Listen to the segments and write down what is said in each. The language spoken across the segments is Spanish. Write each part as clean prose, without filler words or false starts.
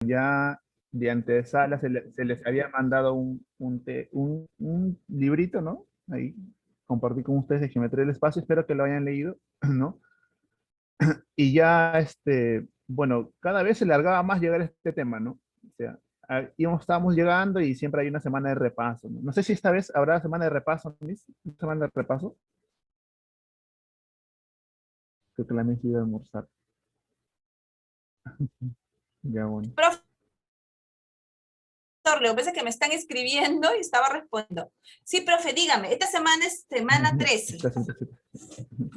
ya de antesala se les había mandado un librito, ¿no? Ahí compartí con ustedes de geometría del espacio, espero que lo hayan leído, ¿no? Y ya, bueno, cada vez se largaba más llegar a este tema, ¿no? O sea, estábamos llegando y siempre hay una semana de repaso, ¿no? No sé si esta vez habrá semana de repaso, Miss, una semana de repaso, creo que la Miss iba a almorzar. Ya, bueno. Profesor, lo que pasa es que me están escribiendo y estaba respondiendo. Sí, profe, dígame, esta semana es semana 13.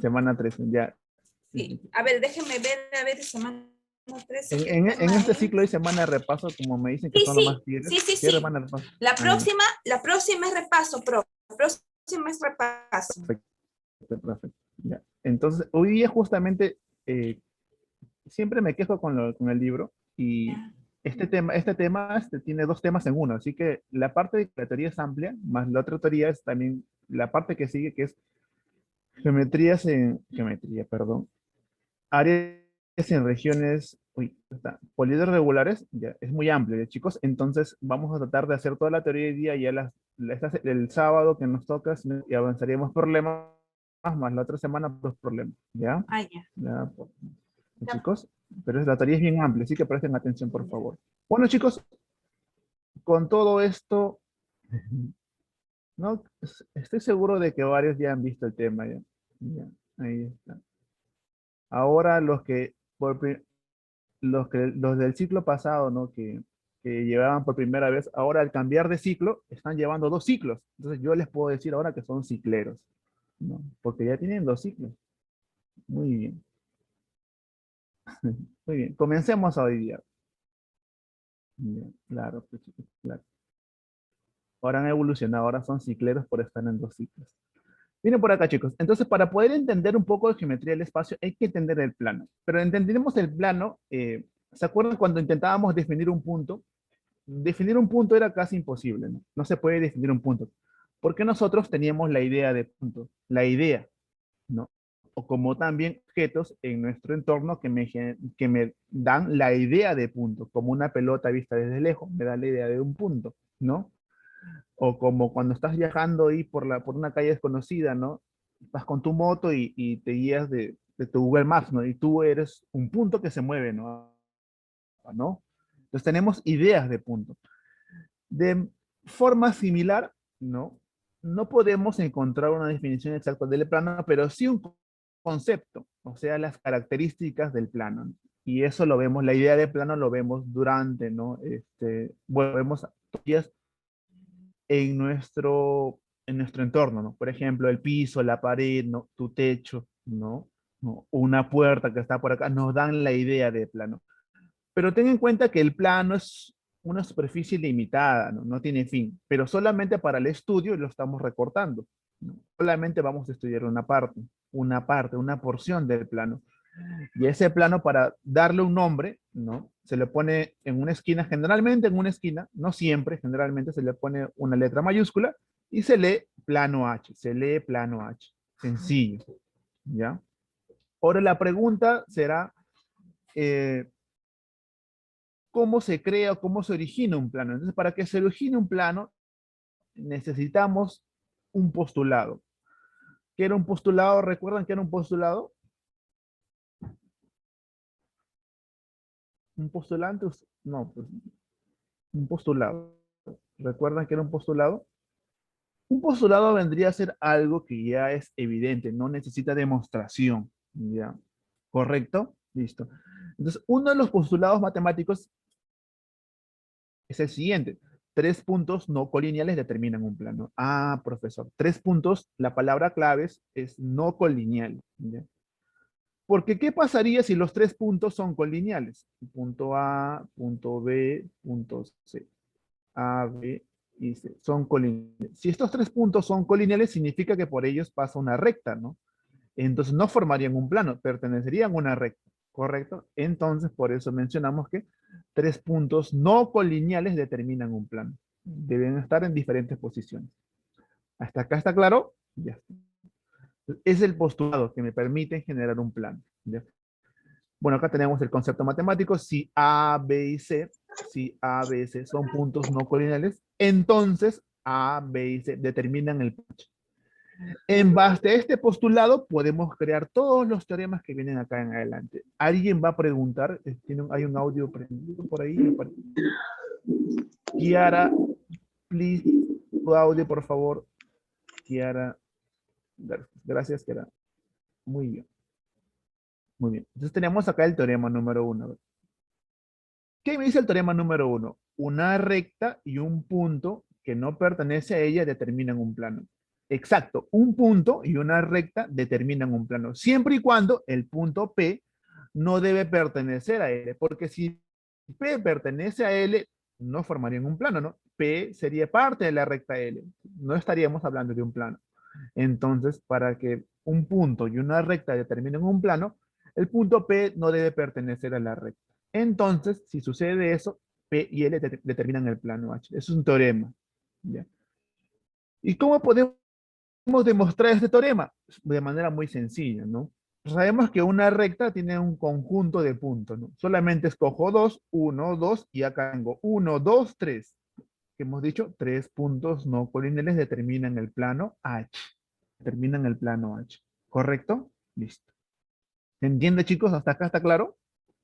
Semana 13, ya. Sí, a ver, déjenme ver, a ver, semana 13, ¿qué En tema este es? ciclo hay semana de repaso, como me dicen que Sí, son los más sí, fieles. sí, sí, ¿Qué sí. semana de repaso? Ah, ya. La próxima es repaso, profe. La próxima es repaso. Perfecto, perfecto. Ya. Entonces, hoy día justamente siempre me quejo con el libro y Ya. este tema tiene dos temas en uno, así que la parte de la teoría es amplia, más la otra teoría es también la parte que sigue, que es geometría, perdón, áreas en regiones, poliedros regulares, ya, es muy amplio, ¿ya, chicos? Entonces vamos a tratar de hacer toda la teoría hoy día, ya el sábado que nos toca, y avanzaríamos problemas, más la otra semana dos problemas, ¿ya? Ah, ya. Ya, Ya. chicos, pero la tarea es bien amplia, así que presten atención, por favor. Bueno, chicos, con todo esto, no, estoy seguro de que varios ya han visto el tema, ya. Ya, ahí está. Ahora los del ciclo pasado, ¿no? Que llevaban por primera vez, ahora al cambiar de ciclo, están llevando dos ciclos. Entonces yo les puedo decir ahora que son cicleros, ¿no? Porque ya tienen dos ciclos. Muy bien. Muy bien. Comencemos hoy día. Bien, claro, pues, chicos, claro. Ahora han evolucionado, ahora son cicleros por estar en dos ciclos. Miren por acá, chicos. Entonces, para poder entender un poco de geometría del espacio, hay que entender el plano. Pero entendemos el plano, ¿se acuerdan cuando intentábamos definir un punto? Definir un punto era casi imposible, ¿no? No se puede definir un punto. Porque nosotros teníamos la idea de punto, la idea, ¿no? O como también objetos en nuestro entorno que me dan la idea de punto, como una pelota vista desde lejos, me da la idea de un punto, ¿no? O como cuando estás viajando ahí por una calle desconocida, ¿no? Vas con tu moto y te guías de tu Google Maps, ¿no? Y tú eres un punto que se mueve, ¿no? ¿No? Entonces tenemos ideas de punto. De forma similar, ¿no? No podemos encontrar una definición exacta del plano, pero sí un concepto, o sea, las características del plano, ¿no? Y eso lo vemos, la idea de plano lo vemos durante, ¿no? Bueno, vemos en nuestro entorno, ¿no? Por ejemplo, el piso, la pared, ¿no? Tu techo, ¿no? ¿No? Una puerta que está por acá, nos dan la idea de plano. Pero ten en cuenta que el plano es una superficie limitada, ¿no? No tiene fin, pero solamente para el estudio lo estamos recortando, ¿no? Solamente vamos a estudiar una porción del plano. Y ese plano, para darle un nombre, ¿no? Se le pone en una esquina, generalmente en una esquina, no siempre, generalmente se le pone una letra mayúscula y se lee plano H, se lee plano H. Sencillo, ¿ya? Ahora la pregunta será, eh, ¿cómo se crea o cómo se origina un plano? Entonces, para que se origine un plano, necesitamos un postulado. ¿Qué era un postulado? ¿Recuerdan qué era un postulado? ¿Un postulante? No, pues, un postulado. ¿Recuerdan qué era un postulado? Un postulado vendría a ser algo que ya es evidente, no necesita demostración. ¿Ya? ¿Correcto? Listo. Entonces, uno de los postulados matemáticos es el siguiente. Tres puntos no colineales determinan un plano. Ah, profesor. Tres puntos, la palabra clave es no colineal. ¿Ya? Porque, ¿qué pasaría si los tres puntos son colineales? Punto A, punto B, punto C. A, B y C. Son colineales. Si estos tres puntos son colineales, significa que por ellos pasa una recta, ¿no? Entonces no formarían un plano, pertenecerían a una recta, ¿correcto? Entonces, por eso mencionamos que tres puntos no colineales determinan un plano. Deben estar en diferentes posiciones. ¿Hasta acá está claro? Ya está. Es el postulado que me permite generar un plano. ¿Ya? Bueno, acá tenemos el concepto matemático. Si A, B y C si A, B y C son puntos no colineales, entonces A, B y C determinan el H. En base a este postulado podemos crear todos los teoremas que vienen acá en adelante. ¿Alguien va a preguntar? Hay un audio prendido por ahí. Kiara, please, tu audio, por favor. Kiara, gracias, Kiara. Muy bien. Muy bien. Entonces tenemos acá el teorema número 1. ¿Qué me dice el teorema número 1? Una recta y un punto que no pertenece a ella determinan un plano. Exacto, un punto y una recta determinan un plano, siempre y cuando el punto P no debe pertenecer a L, porque si P pertenece a L, no formarían un plano, ¿no? P sería parte de la recta L, no estaríamos hablando de un plano. Entonces, para que un punto y una recta determinen un plano, el punto P no debe pertenecer a la recta. Entonces, si sucede eso, P y L determinan el plano H. Es un teorema. ¿Ya? ¿Y cómo podemos demostrar este teorema? De manera muy sencilla, ¿no? Sabemos que una recta tiene un conjunto de puntos, ¿no? Solamente escojo 2, 1, 2, y acá tengo 1, 2, 3. Que hemos dicho, 3 puntos no colineales determinan el plano H. Determinan el plano H. ¿Correcto? Listo. ¿Se entiende, chicos? ¿Hasta acá está claro?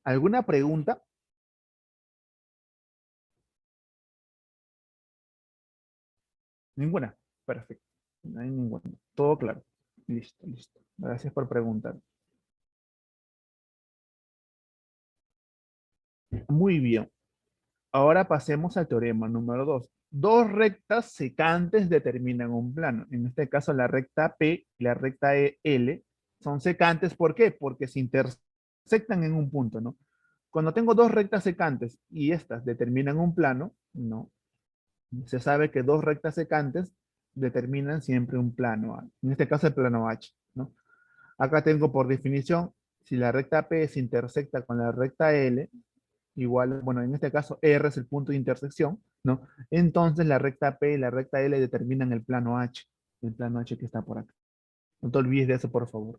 ¿Alguna pregunta? Ninguna. Perfecto. No hay ninguna. Todo claro. Listo, listo. Gracias por preguntar. Muy bien. Ahora pasemos al teorema número 2. Dos rectas secantes determinan un plano. En este caso, la recta P y la recta L son secantes. ¿Por qué? Porque se intersectan en un punto, ¿no? Cuando tengo dos rectas secantes y estas determinan un plano, no. Se sabe que dos rectas secantes determinan siempre un plano. En este caso, el plano H, ¿no? Acá tengo por definición, si la recta P se intersecta con la recta L, igual, bueno, en este caso R es el punto de intersección, ¿no? Entonces la recta P y la recta L determinan el plano H que está por acá. No te olvides de eso, por favor.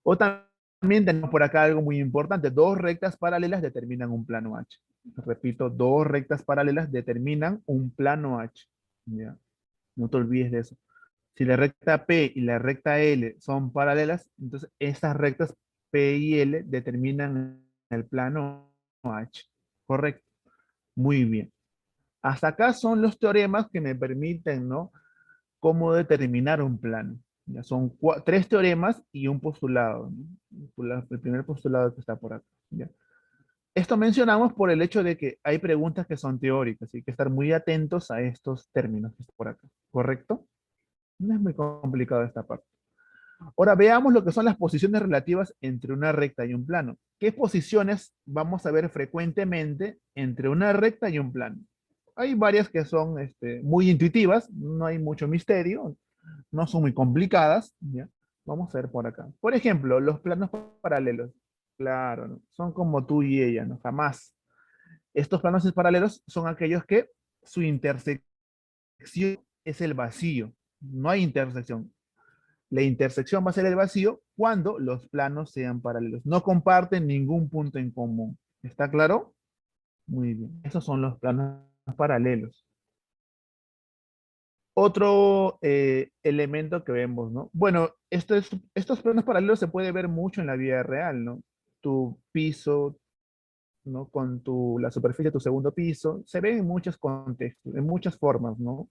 O también tenemos por acá algo muy importante, dos rectas paralelas determinan un plano H. Repito, dos rectas paralelas determinan un plano H. ¿Ya? No te olvides de eso. Si la recta P y la recta L son paralelas, entonces estas rectas P y L determinan el plano H. Correcto. Muy bien. Hasta acá son los teoremas que me permiten, ¿no? Cómo determinar un plano. Ya son tres teoremas y un postulado, ¿no? El primer postulado que está por acá. ¿Ya? Esto mencionamos por el hecho de que hay preguntas que son teóricas y hay que estar muy atentos a estos términos que están por acá. ¿Correcto? No es muy complicado esta parte. Ahora veamos lo que son las posiciones relativas entre una recta y un plano. ¿Qué posiciones vamos a ver frecuentemente entre una recta y un plano? Hay varias que son muy intuitivas, no hay mucho misterio, no son muy complicadas. ¿Ya? Vamos a ver por acá. Por ejemplo, los planos paralelos. Claro, ¿no? Son como tú y ella, ¿no? Jamás. Estos planos paralelos son aquellos que su intersección es el vacío. No hay intersección. La intersección va a ser el vacío cuando los planos sean paralelos. No comparten ningún punto en común. ¿Está claro? Muy bien. Esos son los planos paralelos. Otro elemento que vemos, ¿no? Bueno, estos planos paralelos se puede ver mucho en la vida real, ¿no? Tu piso, ¿no? Con la superficie de tu segundo piso, se ve en muchos contextos, en muchas formas, ¿no?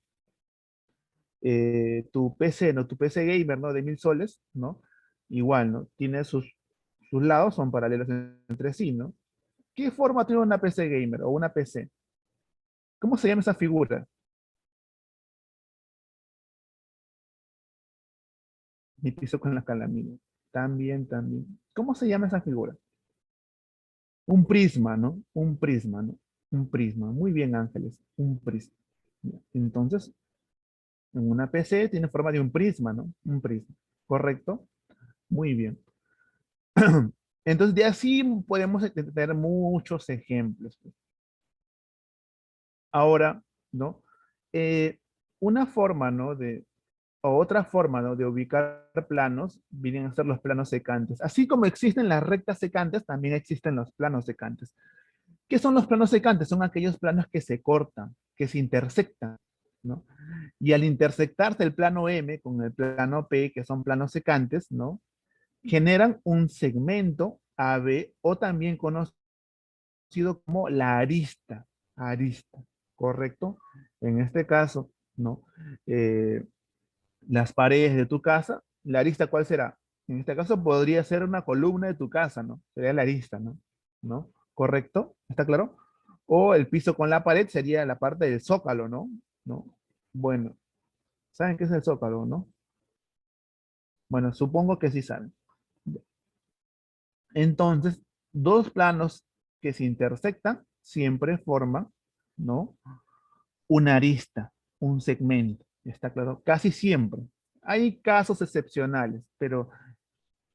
Tu PC, ¿no? Tu PC gamer, ¿no? De 1000 soles, ¿no? Igual, ¿no? Tiene sus lados, son paralelos entre sí, ¿no? ¿Qué forma tiene una PC gamer o una PC? ¿Cómo se llama esa figura? Mi piso con la calamina. También, también. ¿Cómo se llama esa figura? Un prisma, ¿no? Un prisma, ¿no? Un prisma. Muy bien, Ángeles. Un prisma. Ya. Entonces, en una PC tiene forma de un prisma, ¿no? Un prisma. ¿Correcto? Muy bien. Entonces, de así podemos tener muchos ejemplos. Ahora, ¿no? Eh, una forma, ¿no? O otra forma, ¿no? De ubicar planos vienen a ser los planos secantes. Así como existen las rectas secantes, también existen los planos secantes. ¿Qué son los planos secantes? Son aquellos planos que se cortan, que se intersectan, ¿no? Y al intersectarse el plano M con el plano P, que son planos secantes, ¿no? Generan un segmento AB o también conocido como la arista, ¿correcto? En este caso, ¿no? Eh, las paredes de tu casa, la arista, ¿cuál será? En este caso podría ser una columna de tu casa, ¿no? Sería la arista, ¿no? ¿No? ¿Correcto? ¿Está claro? O el piso con la pared sería la parte del zócalo, ¿no? ¿No? Bueno, ¿saben qué es el zócalo, no? Bueno, supongo que sí saben. Entonces, dos planos que se intersectan siempre forman, ¿no? Una arista, un segmento. ¿Está claro? Casi siempre. Hay casos excepcionales, pero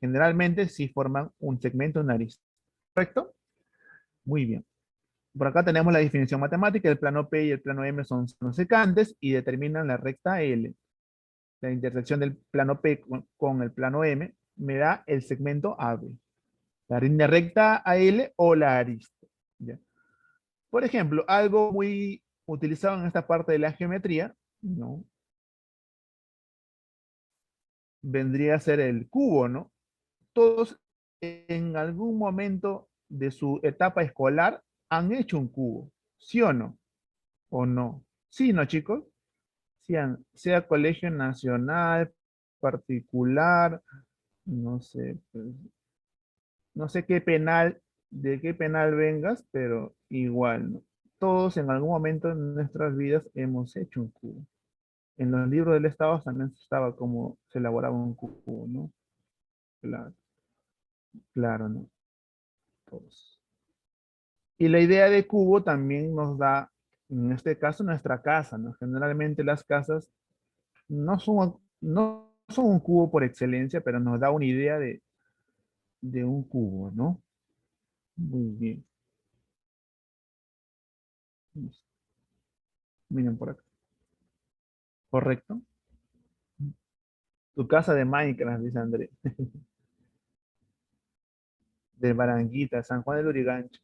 generalmente sí forman un segmento, una arista. ¿Correcto? Muy bien. Por acá tenemos la definición matemática. El plano P y el plano M son secantes y determinan la recta L. La intersección del plano P con el plano M me da el segmento AB. La línea recta AL o la arista. ¿Ya? Por ejemplo, algo muy utilizado en esta parte de la geometría, ¿no? Vendría a ser el cubo, ¿no? Todos en algún momento de su etapa escolar han hecho un cubo, ¿sí o no? ¿O no? ¿Sí, no, chicos? Sea colegio nacional, particular, no sé, pues, no sé qué penal, de qué penal vengas, pero igual, ¿no? Todos en algún momento en nuestras vidas hemos hecho un cubo. En los libros del Estado también estaba cómo se elaboraba un cubo, ¿no? Claro, claro, ¿no? Todos. Y la idea de cubo también nos da, en este caso, nuestra casa, ¿no? Generalmente las casas no son un cubo por excelencia, pero nos da una idea de un cubo, ¿no? Muy bien. Miren por acá. ¿Correcto? Tu casa de Minecraft, dice André. De Baranguita, San Juan del Urigancho.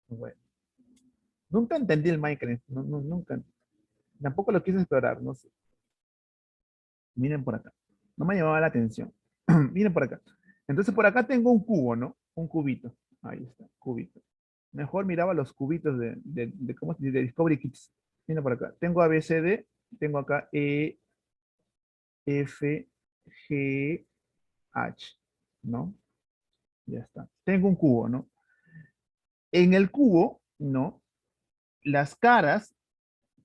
Bueno, nunca entendí el Minecraft. Nunca. Tampoco lo quise explorar, no sé. Miren por acá. No me llamaba la atención. Miren por acá. Entonces por acá tengo un cubo, ¿no? Un cubito. Ahí está, cubito. Mejor miraba los cubitos ¿cómo se dice? De Discovery Kids. Miren por acá. Tengo ABCD, tengo acá E, F, G, H, ¿no? Ya está. Tengo un cubo, ¿no? En el cubo, ¿no? Las caras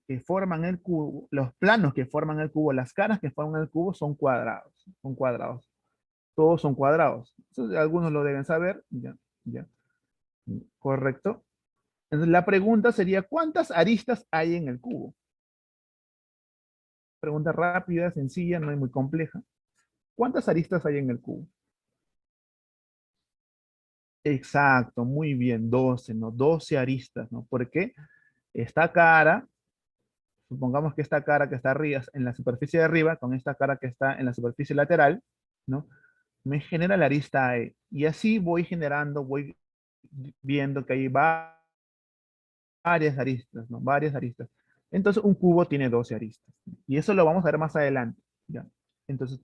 que forman el cubo, los planos que forman el cubo, las caras que forman el cubo son cuadrados. Son cuadrados. Todos son cuadrados. Entonces, algunos lo deben saber. Ya, ya. Correcto. Entonces, la pregunta sería, ¿cuántas aristas hay en el cubo? Pregunta rápida, sencilla, no es muy compleja. ¿Cuántas aristas hay en el cubo? Exacto, muy bien, 12, ¿no? 12 aristas, ¿no? Porque esta cara, supongamos que esta cara que está arriba, en la superficie de arriba, con esta cara que está en la superficie lateral, ¿no? Me genera la arista E. Y así voy generando, voy viendo que hay varias aristas, ¿no? Varias aristas. Entonces, un cubo tiene 12 aristas. Y eso lo vamos a ver más adelante, ¿ya? Entonces,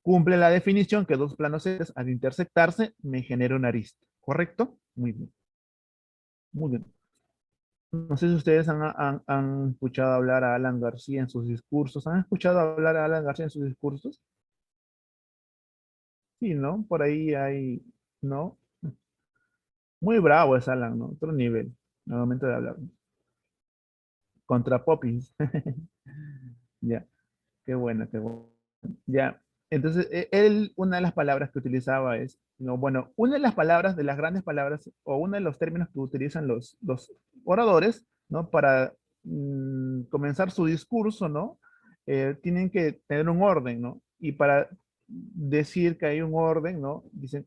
cumple la definición que dos planos al intersectarse me genera una arista. ¿Correcto? Muy bien. Muy bien. No sé si ustedes han escuchado hablar a Alan García en sus discursos. ¿Han escuchado hablar a Alan García en sus discursos? Sí, ¿no? Por ahí hay, ¿no? Muy bravo es Alan, ¿no? Otro nivel, al momento de hablar. Contra Poppins. Ya, qué bueno, qué bueno. Ya, entonces él, una de las palabras que utilizaba es, no, bueno, una de las palabras, de las grandes palabras, o uno de los términos que utilizan los oradores, ¿no? Para comenzar su discurso, ¿no? Tienen que tener un orden, ¿no? Y para decir que hay un orden, ¿no? Dicen,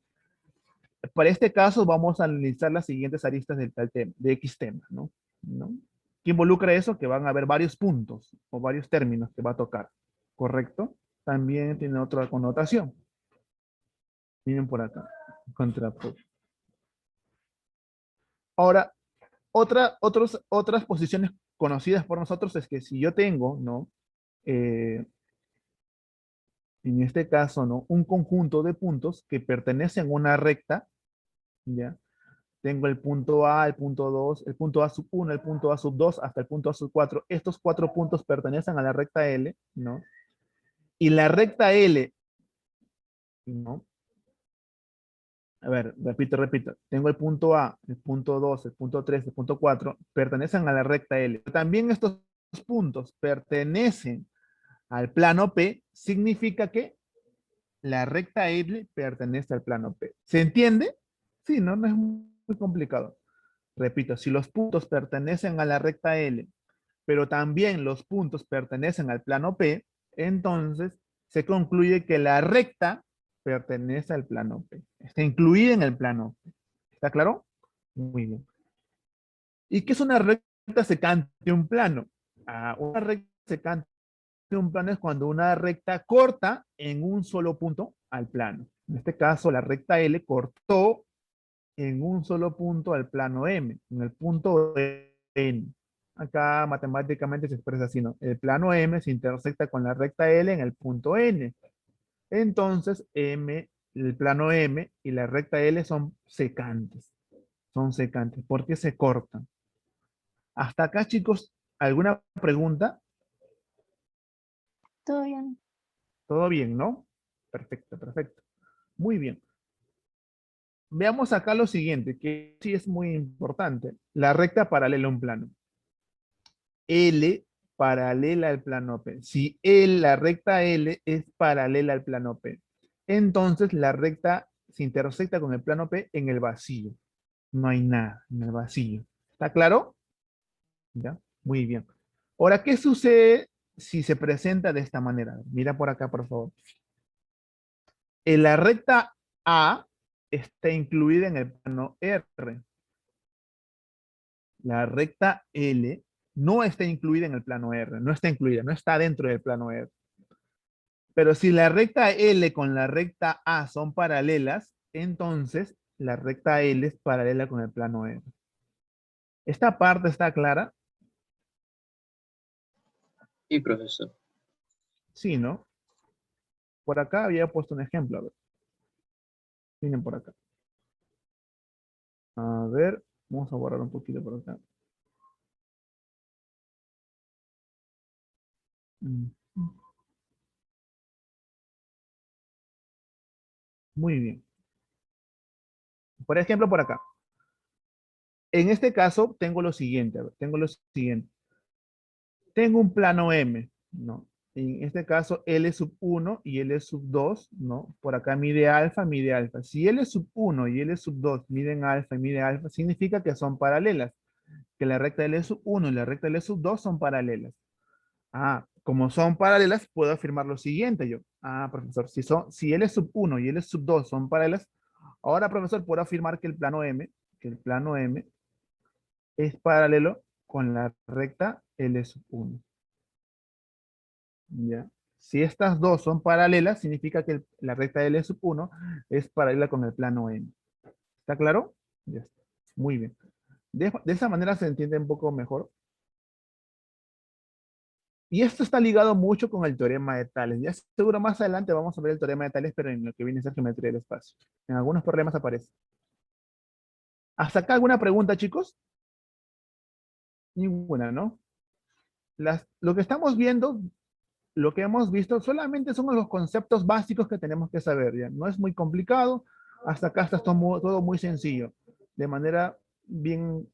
para este caso vamos a analizar las siguientes aristas del tema, de X tema, ¿no? ¿No? ¿Qué involucra eso? Que van a haber varios puntos o varios términos que va a tocar, ¿correcto? También tiene otra connotación. Miren por acá, contrapunto. Ahora, otras posiciones conocidas por nosotros es que si yo tengo, ¿no? Eh, en este caso, ¿no? Un conjunto de puntos que pertenecen a una recta, ¿ya? Tengo el punto A, el punto 2, el punto A sub 1, el punto A sub 2, hasta el punto A sub 4. Estos 4 puntos pertenecen a la recta L, ¿no? Y la recta L, ¿no? A ver, repito. Tengo el punto A, el punto 2, el punto 3, el punto 4, pertenecen a la recta L. También estos puntos pertenecen al plano P, significa que la recta L pertenece al plano P. ¿Se entiende? Sí, ¿no? No es muy complicado. Repito, si los puntos pertenecen a la recta L, pero también los puntos pertenecen al plano P, entonces se concluye que la recta pertenece al plano P. Está incluida en el plano P. ¿Está claro? Muy bien. ¿Y qué es una recta secante de un plano? Una recta secante de un plano es cuando una recta corta en un solo punto al plano. En este caso, la recta L cortó en un solo punto al plano M, en el punto N. Acá matemáticamente se expresa así, ¿no? El plano M se intersecta con la recta L en el punto N. Entonces, el plano M y la recta L son secantes. Son secantes. ¿Por qué se cortan? Hasta acá, chicos, ¿alguna pregunta? Todo bien. Todo bien, ¿no? Perfecto, perfecto. Muy bien. Veamos acá lo siguiente, que sí es muy importante. La recta paralela a un plano. L paralela al plano P. Si la recta L es paralela al plano P, entonces la recta se intersecta con el plano P en el vacío. No hay nada en el vacío. ¿Está claro? ¿Ya? Muy bien. Ahora, ¿qué sucede si se presenta de esta manera? Mira por acá, por favor. En la recta A está incluida en el plano R. La recta L no está incluida en el plano R, no está incluida, no está dentro del plano R. Pero si la recta L con la recta A son paralelas, entonces la recta L es paralela con el plano R. ¿Esta parte está clara? Sí, profesor. Sí, ¿no? Por acá había puesto un ejemplo. A ver. Miren por acá. A ver, vamos a borrar un poquito por acá. Mm, Muy bien. Por ejemplo, por acá. En este caso, tengo lo siguiente. A ver, tengo lo siguiente. Tengo un plano M, ¿no? En este caso, L sub 1 y L sub 2, ¿no? Por acá mide alfa, mide alfa. Si L sub 1 y L sub 2 miden alfa y mide alfa, significa que son paralelas. Que la recta L sub 1 y la recta L sub 2 son paralelas. Como son paralelas, puedo afirmar lo siguiente yo. Profesor, si L sub 1 y L sub 2 son paralelas, ahora, profesor, puedo afirmar que el plano M es paralelo con la recta L sub 1. ¿Ya? Si estas dos son paralelas, significa que la recta L sub 1 es paralela con el plano M. ¿Está claro? Ya está. Muy bien. De esa manera se entiende un poco mejor. Y esto está ligado mucho con el teorema de Tales. Ya seguro más adelante vamos a ver el teorema de Tales, pero en lo que viene a ser geometría del espacio. En algunos problemas aparece. ¿Hasta acá alguna pregunta, chicos? Ninguna, ¿no? Lo que estamos viendo, lo que hemos visto, solamente son los conceptos básicos que tenemos que saber. ¿Ya? No es muy complicado. Hasta acá está todo muy sencillo. De manera bien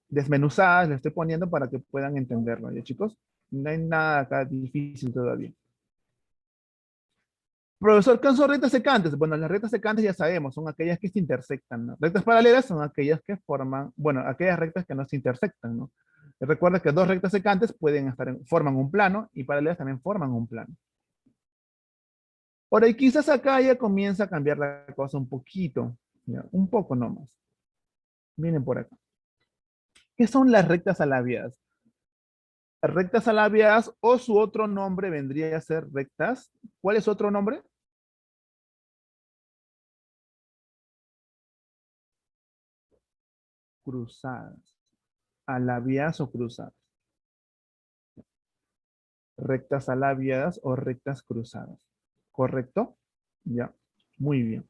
desmenuzada, le estoy poniendo para que puedan entenderlo. ¿Ya, chicos? No hay nada acá difícil todavía. Profesor, ¿qué son rectas secantes? Bueno, las rectas secantes ya sabemos, son aquellas que se intersectan, ¿no? Rectas paralelas son aquellas que forman, bueno, aquellas rectas que no se intersectan, ¿no? Recuerda que dos rectas secantes forman un plano y paralelas también forman un plano. Por ahí quizás acá ya comienza a cambiar la cosa un poquito, ¿ya? Un poco nomás. Miren por acá. ¿Qué son las rectas alabiadas? Rectas alabiadas o su otro nombre vendría a ser rectas. ¿Cuál es su otro nombre? cruzadas. Alabiadas o cruzadas. Rectas alabiadas o rectas cruzadas. ¿Correcto? Ya. Muy bien.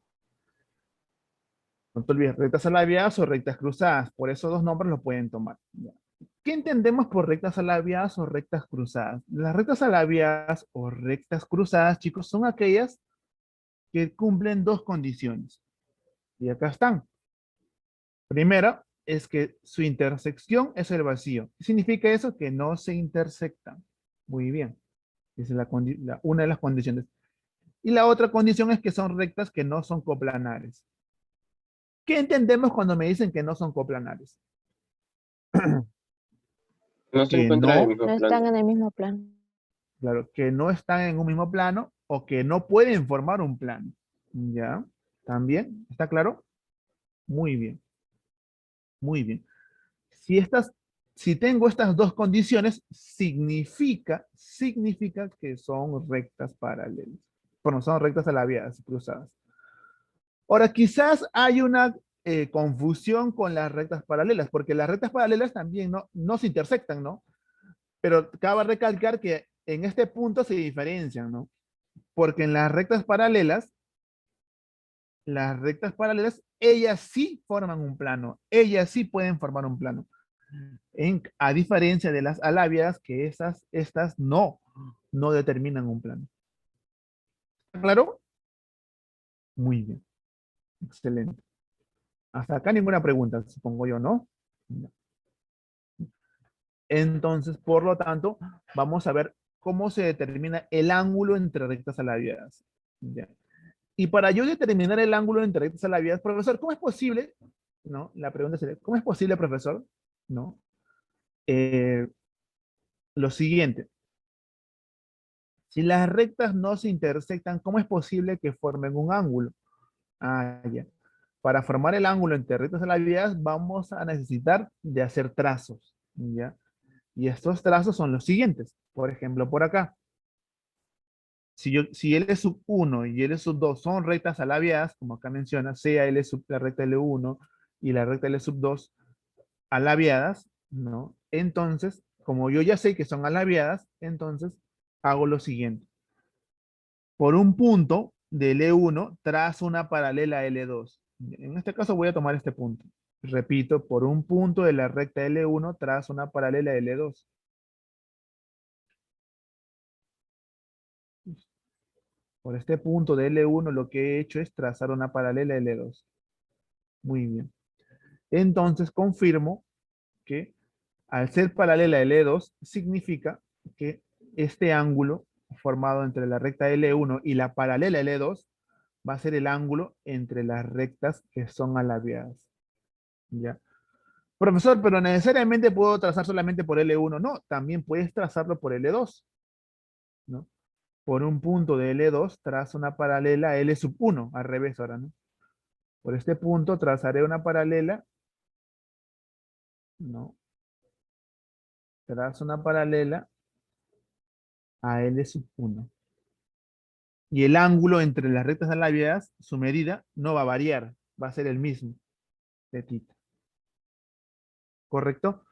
No te olvides, rectas alabiadas o rectas cruzadas. Por esos dos nombres lo pueden tomar. Ya. ¿Qué entendemos por rectas alabiadas o rectas cruzadas? Las rectas alabiadas o rectas cruzadas, chicos, son aquellas que cumplen dos condiciones. Y acá están. Primera es que su intersección es el vacío. ¿Qué significa eso? Que no se intersectan. Muy bien. Esa es una de las condiciones. Y la otra condición es que son rectas que no son coplanares. ¿Qué entendemos cuando me dicen que no son coplanares? No se Que encuentran en el no, mismo No plano. están en el mismo plano. claro, que no están en un mismo plano o que no pueden formar un plano. ¿Ya? ¿También? ¿Está claro? Muy bien. Muy bien. Si si tengo estas dos condiciones, significa que son rectas paralelas. Bueno, son rectas alabiadas, cruzadas. Ahora, quizás hay una confusión con las rectas paralelas, porque las rectas paralelas también no se intersectan, ¿no? Pero cabe recalcar que en este punto se diferencian, ¿no? Porque en las rectas paralelas, ellas sí forman un plano, ellas sí pueden formar un plano. A diferencia de las alabiadas, que estas no determinan un plano. ¿Está claro? Muy bien. Excelente. Hasta acá ninguna pregunta, supongo yo, ¿no? No. Entonces, por lo tanto, vamos a ver cómo se determina el ángulo entre rectas alabiadas. Ya. Y para yo determinar el ángulo entre rectas alabiadas, profesor, ¿cómo es posible? ¿No? La pregunta sería, ¿cómo es posible, profesor? ¿No? Eh, lo siguiente. Si las rectas no se intersectan, ¿cómo es posible que formen un ángulo? Ah, ya. Para formar el ángulo entre rectas alabiadas vamos a necesitar de hacer trazos, ¿ya? Y estos trazos son los siguientes. Por ejemplo, por acá. Si L sub 1 y L sub 2 son rectas alabiadas, como acá menciona, sea L sub la recta L1 y la recta L sub 2 alabiadas, ¿no? Entonces, como yo ya sé que son alabiadas, entonces hago lo siguiente. Por un punto de L1 trazo una paralela a L2. En este caso voy a tomar este punto. Repito, por un punto de la recta L1 trazo una paralela a L2. Por este punto de L1 lo que he hecho es trazar una paralela a L2. Muy bien. Entonces confirmo que al ser paralela a L2 significa que este ángulo formado entre la recta L1 y la paralela L2 va a ser el ángulo entre las rectas que son alabiadas. ¿Ya? Profesor, pero necesariamente puedo trazar solamente por L1. No, también puedes trazarlo por L2, ¿no? Por un punto de L2 trazo una paralela a L sub 1, al revés ahora, ¿no? Por este punto trazaré una paralela, ¿no? Trazo una paralela a L sub 1. Y el ángulo entre las rectas alabiadas, su medida, no va a variar, va a ser el mismo, de θ. ¿Correcto?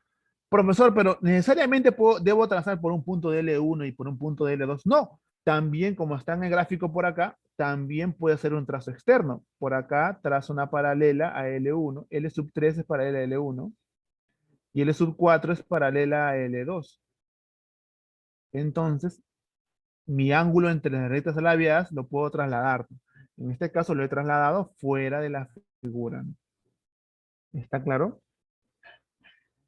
Profesor, pero necesariamente debo trazar por un punto de L1 y por un punto de L2. No, también como está en el gráfico por acá, también puede hacer un trazo externo. Por acá trazo una paralela a L1, L sub 3 es paralela a L1 y L sub 4 es paralela a L2. Entonces, mi ángulo entre las rectas alabiadas lo puedo trasladar. En este caso lo he trasladado fuera de la figura. ¿Está claro?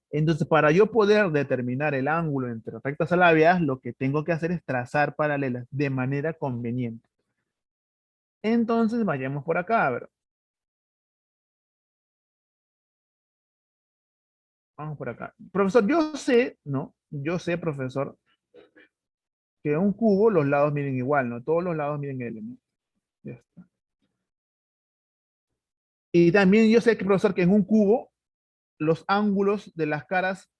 Entonces, para yo poder determinar el ángulo entre rectas alabiadas, lo que tengo que hacer es trazar paralelas de manera conveniente. Entonces, vayamos por acá, a ver. Vamos por acá. Profesor, yo sé, ¿no? Yo sé, profesor, que un cubo los lados miden igual, ¿no? Todos los lados miden L, ¿no? Ya está. Y también yo sé que, profesor, que en un cubo los ángulos de las caras,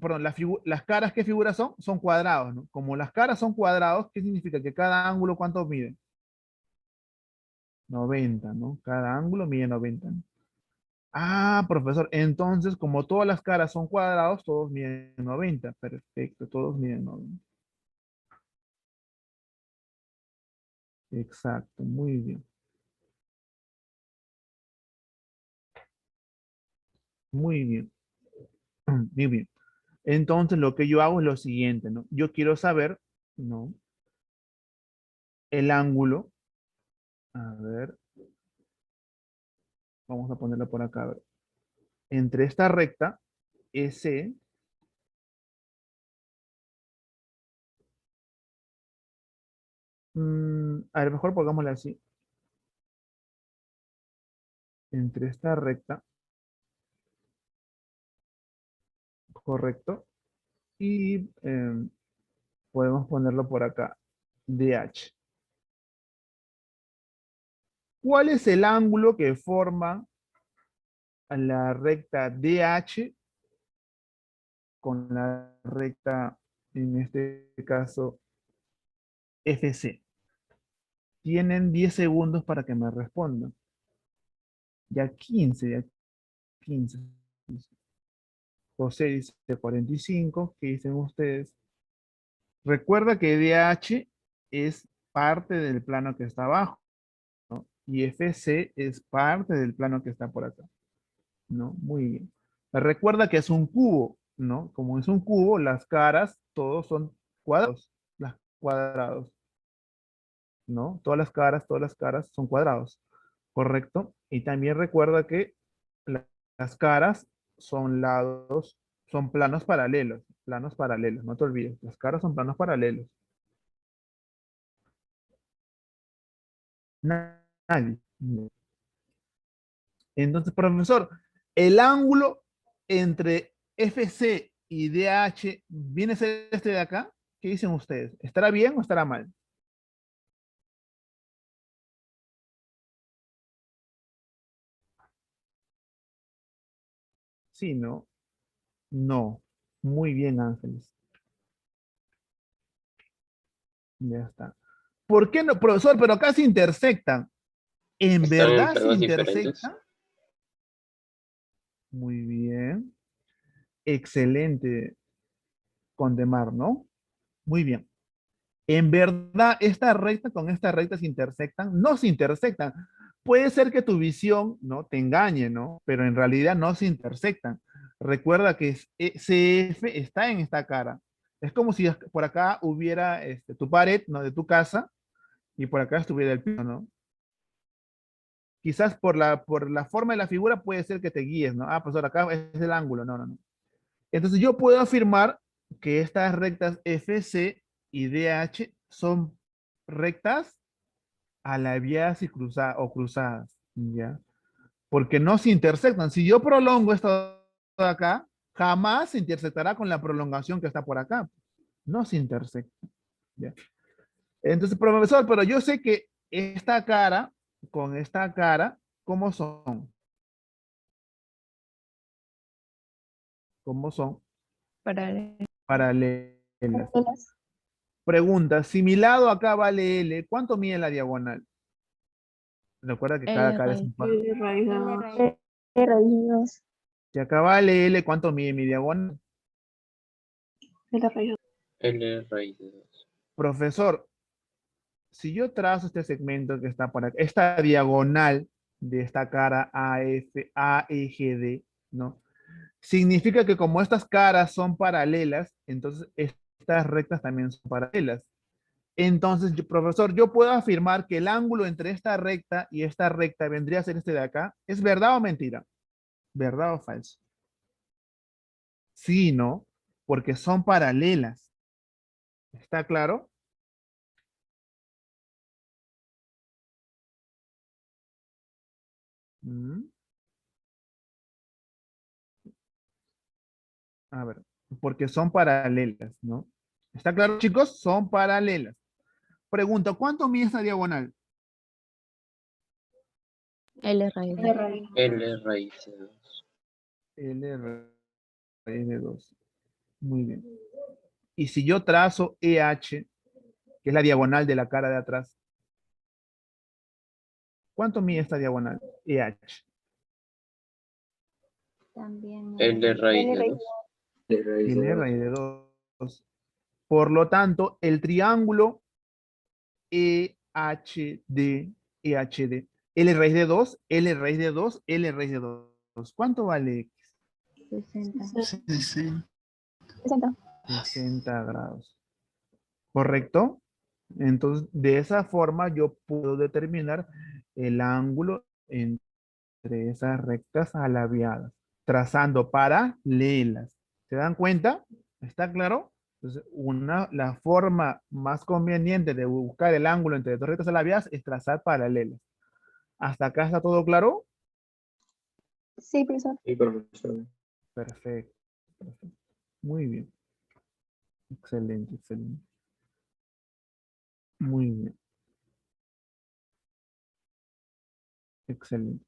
perdón, las caras que figuras son cuadrados, ¿no? Como las caras son cuadrados, ¿qué significa? Que cada ángulo, ¿cuánto mide? 90, ¿no? Cada ángulo mide 90, ¿no? Ah, profesor, entonces como todas las caras son cuadrados, todos miden 90. Perfecto, todos miden 90. Exacto, muy bien. Muy bien. Muy bien. Entonces lo que yo hago es lo siguiente, ¿no? Yo quiero saber, ¿no? El ángulo. A ver, vamos a ponerlo por acá. A ver. Entre esta recta, S, a ver, mejor pongámosla así. Entre esta recta, correcto. Y podemos ponerlo por acá, DH. ¿Cuál es el ángulo que forma la recta DH con la recta, en este caso, FC? Tienen 10 segundos para que me respondan. Ya 15, ya 15. José dice 45. ¿Qué dicen ustedes? Recuerda que DH es parte del plano que está abajo, ¿no? Y FC es parte del plano que está por acá, ¿no? Muy bien. Recuerda que es un cubo, ¿no? Como es un cubo, las caras, todos son cuadrados, las cuadrados, ¿no? Todas las caras son cuadrados, ¿correcto? Y también recuerda que las caras son lados, son planos paralelos, no te olvides, las caras son planos paralelos. Nadie. Entonces, profesor, el ángulo entre FC y DH viene a ser este de acá. ¿Qué dicen ustedes? ¿Estará bien o estará mal? Sí, ¿no? No. Muy bien, Ángeles. Ya está. ¿Por qué no, profesor? Pero acá se intersectan. ¿En Están en verdad se planos diferentes. intersectan? Muy bien. Excelente, Condemar, ¿no? Muy bien. En verdad, esta recta con esta recta se intersectan, no se intersectan. Puede ser que tu visión, ¿no? Te engañe, ¿no? Pero en realidad no se intersectan. Recuerda que CF está en esta cara. Es como si por acá hubiera tu pared, ¿no? De tu casa y por acá estuviera el piso, ¿no? Quizás por la forma de la figura puede ser que te guíes, ¿no? Ah, pues ahora acá es el ángulo, no, no, no. Entonces yo puedo afirmar que estas rectas FC y DH son rectas alabiadas y o cruzadas, ¿ya? Porque no se intersectan. Si yo prolongo esto de acá, jamás se intersectará con la prolongación que está por acá. No se intersecta, ¿ya? Entonces, profesor, pero yo sé que esta cara con esta cara, ¿cómo son? ¿Cómo son? Paralelas. Paralelas. Pregunta, si mi lado acá vale L, ¿cuánto mide la diagonal? Recuerda que cada L cara es raíz. un par. Raíz de L dos. raíz. L raíz de 2. Si acá vale L, ¿cuánto mide mi diagonal? Es la raíz de L raíz de 2. Profesor, si yo trazo este segmento que está por acá, esta diagonal de esta cara AEGD, ¿no? Significa que como estas caras son paralelas, entonces estas rectas también son paralelas. Entonces, profesor, yo puedo afirmar que el ángulo entre esta recta y esta recta vendría a ser este de acá. ¿Es verdad o mentira? ¿Verdad o falso? Sí, ¿no? Porque son paralelas. ¿Está claro? Mm. A ver, porque son paralelas, ¿no? ¿Está claro, chicos? Son paralelas. Pregunta, ¿cuánto mide esta diagonal? L raíz de la 2. raíz. L raíz de 2. L raíz de 2. Muy bien. Y si yo trazo EH, que es la diagonal de la cara de atrás, ¿cuánto mide esta diagonal? EH. También L raíz de 2. L raíz de 2. Por lo tanto, el triángulo EHD, EHD, L raíz de 2, L raíz de 2, L raíz de 2. ¿Cuánto vale X? 60. 60. 60 grados. ¿Correcto? Entonces, de esa forma yo puedo determinar el ángulo entre esas rectas alabeadas, trazando paralelas. ¿Se dan cuenta? ¿Está claro? Entonces, la forma más conveniente de buscar el ángulo entre dos rectas alabeadas es trazar paralelas. ¿Hasta acá está todo claro? Sí, profesor. Sí, profesor. Perfecto. Perfecto. Muy bien. Excelente, excelente. Muy bien. Excelente.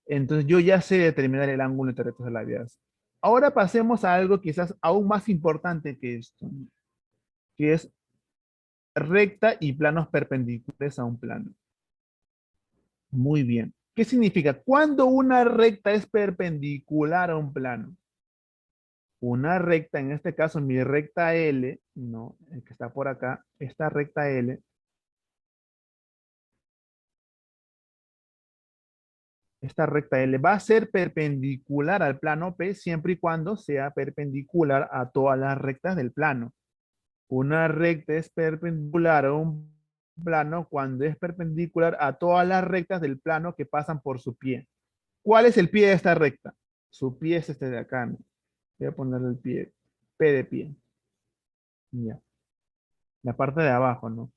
Entonces yo ya sé determinar el ángulo entre rectas alabeadas. Ahora pasemos a algo quizás aún más importante que esto, ¿no? Que es recta y planos perpendiculares a un plano. Muy bien. ¿Qué significa? Cuando una recta es perpendicular a un plano. Una recta, en este caso mi recta L, no, el que está por acá, esta recta L, esta recta L va a ser perpendicular al plano P siempre y cuando sea perpendicular a todas las rectas del plano. Una recta es perpendicular a un plano cuando es perpendicular a todas las rectas del plano que pasan por su pie. ¿Cuál es el pie de esta recta? Su pie es este de acá, ¿no? Voy a ponerle el pie, P de pie. Ya. La parte de abajo, ¿no?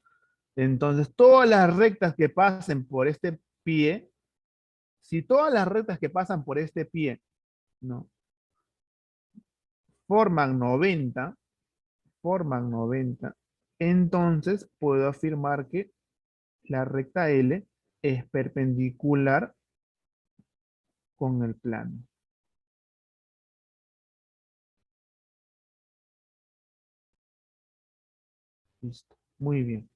Entonces, todas las rectas que pasen por este pie, si todas las rectas que pasan por este pie, ¿no? Forman 90, entonces puedo afirmar que la recta L es perpendicular con el plano. Listo. Muy bien.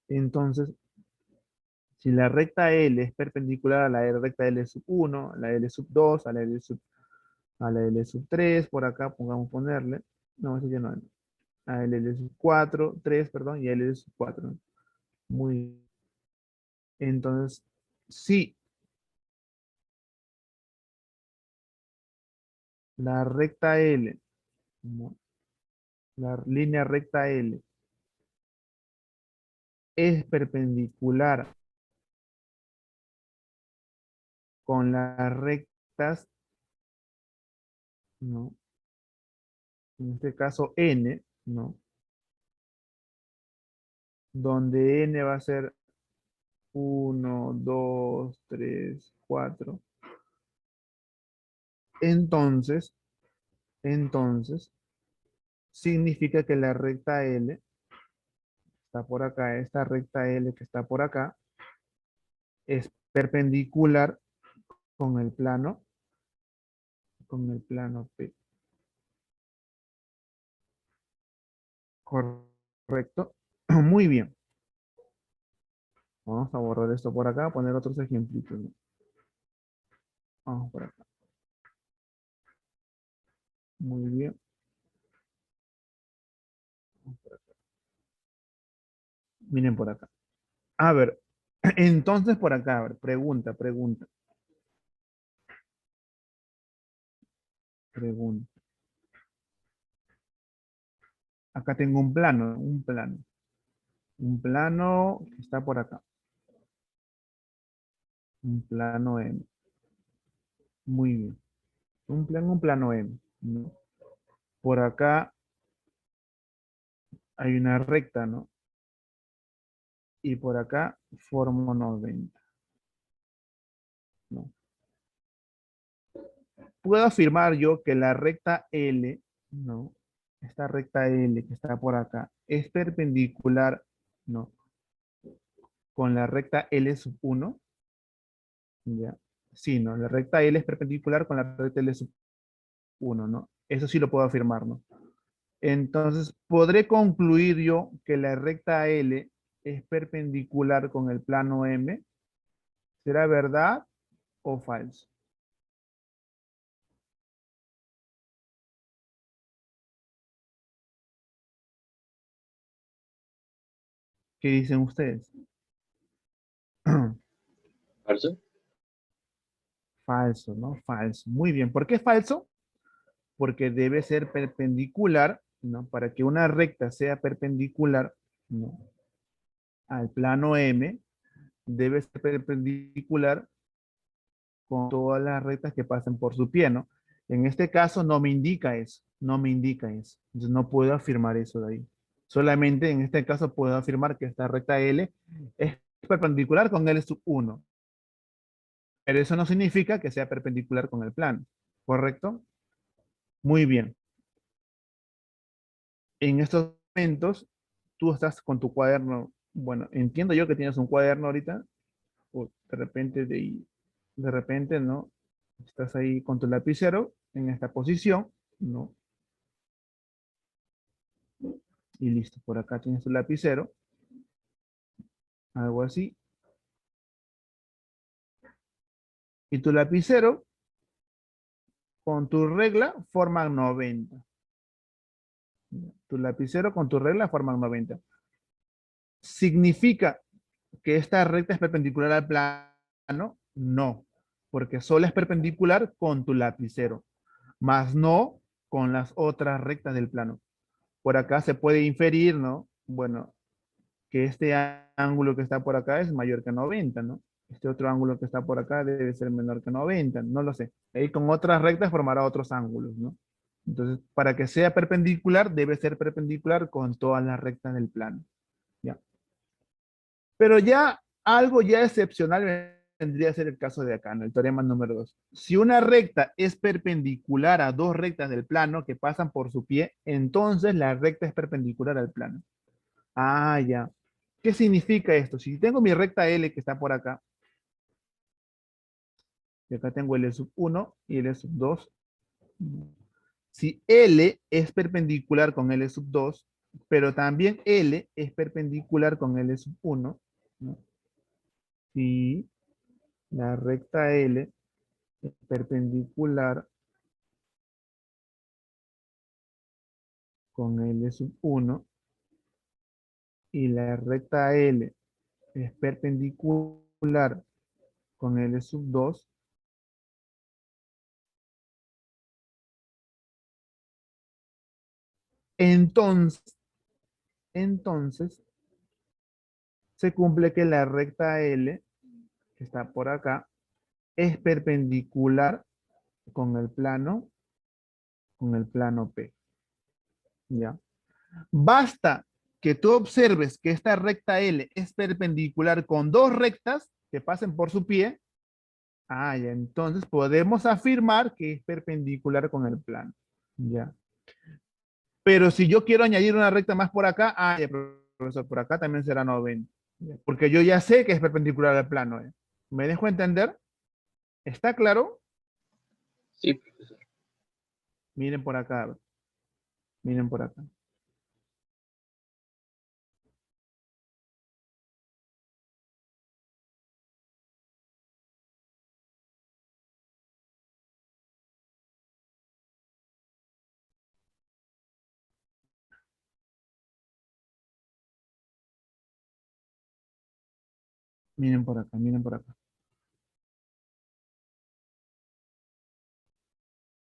Entonces, si la recta L es perpendicular a la recta L sub 1, a la L sub 2, a la L sub 3, por acá ponerle, no, eso ya no, a la L sub 4, 3, perdón, y a L sub 4. Muy bien. Entonces, si la recta L, ¿no? La línea recta L es perpendicular con las rectas, ¿no? En este caso N, ¿no? Donde N va a ser 1, 2, 3, 4. Entonces, significa que la recta L está por acá, esta recta L que está por acá, es perpendicular con el plano P. Correcto. Muy bien. Vamos a borrar esto por acá, poner otros ejemplitos, ¿no? Vamos por acá. Muy bien. Vamos por acá. Miren por acá. A ver, entonces por acá, a ver, pregunta. Acá tengo un plano que está por acá. Un plano M. Muy bien. Un plano M, ¿no? Por acá hay una recta, ¿no? Y por acá formo 90, ¿no? Puedo afirmar yo que la recta L, ¿no? Esta recta L que está por acá es perpendicular, ¿no? Con la recta L sub 1, ¿ya? Sí, ¿no? La recta L es perpendicular con la recta L sub 1, ¿no? Eso sí lo puedo afirmar, ¿no? Entonces, podré concluir yo que la recta L es perpendicular con el plano M. ¿Será verdad o falso? ¿Qué dicen ustedes? ¿Falso? Falso, ¿no? Falso. Muy bien. ¿Por qué falso? Porque debe ser perpendicular, ¿no? Para que una recta sea perpendicular, ¿no? Al plano M, debe ser perpendicular con todas las rectas que pasen por su pie, ¿no? En este caso no me indica eso, no me indica eso. Entonces no puedo afirmar eso de ahí. Solamente en este caso puedo afirmar que esta recta L es perpendicular con L sub 1. Pero eso no significa que sea perpendicular con el plano, ¿correcto? Muy bien. En estos momentos, tú estás con tu cuaderno. Bueno, entiendo yo que tienes un cuaderno ahorita, o de repente, ¿no? Estás ahí con tu lapicero en esta posición, ¿no? Y listo, por acá tienes tu lapicero, algo así. Y tu lapicero con tu regla forman 90. Tu lapicero con tu regla forman 90. ¿Significa que esta recta es perpendicular al plano? No, porque solo es perpendicular con tu lapicero, más no con las otras rectas del plano. Por acá se puede inferir, ¿no? Bueno, que este ángulo que está por acá es mayor que 90, ¿no? Este otro ángulo que está por acá debe ser menor que 90, no lo sé. Ahí con otras rectas formará otros ángulos, ¿no? Entonces, para que sea perpendicular, debe ser perpendicular con todas las rectas del plano, ¿ya? Pero ya algo ya excepcional vendría a ser el caso de acá, ¿no? El teorema número 2. Si una recta es perpendicular a dos rectas del plano que pasan por su pie, entonces la recta es perpendicular al plano. Ah, ya. ¿Qué significa esto? Si tengo mi recta L que está por acá, y acá tengo L sub 1 y L sub 2. Si L es perpendicular con L sub 2, pero también L es perpendicular con L sub 1, ¿no? Si la recta L es perpendicular con L sub 1 y la recta L es perpendicular con L sub 2, entonces se cumple que la recta L, que está por acá, es perpendicular con el plano P. ¿Ya? Basta que tú observes que esta recta L es perpendicular con dos rectas que pasen por su pie. Ah, ya, entonces podemos afirmar que es perpendicular con el plano. Ya. Pero si yo quiero añadir una recta más por acá, ah, ya, profesor, por acá también será 90. Ya, porque yo ya sé que es perpendicular al plano. ¿Me dejo entender? ¿Está claro? Sí, profesor. Miren por acá. Miren por acá. Miren por acá, miren por acá.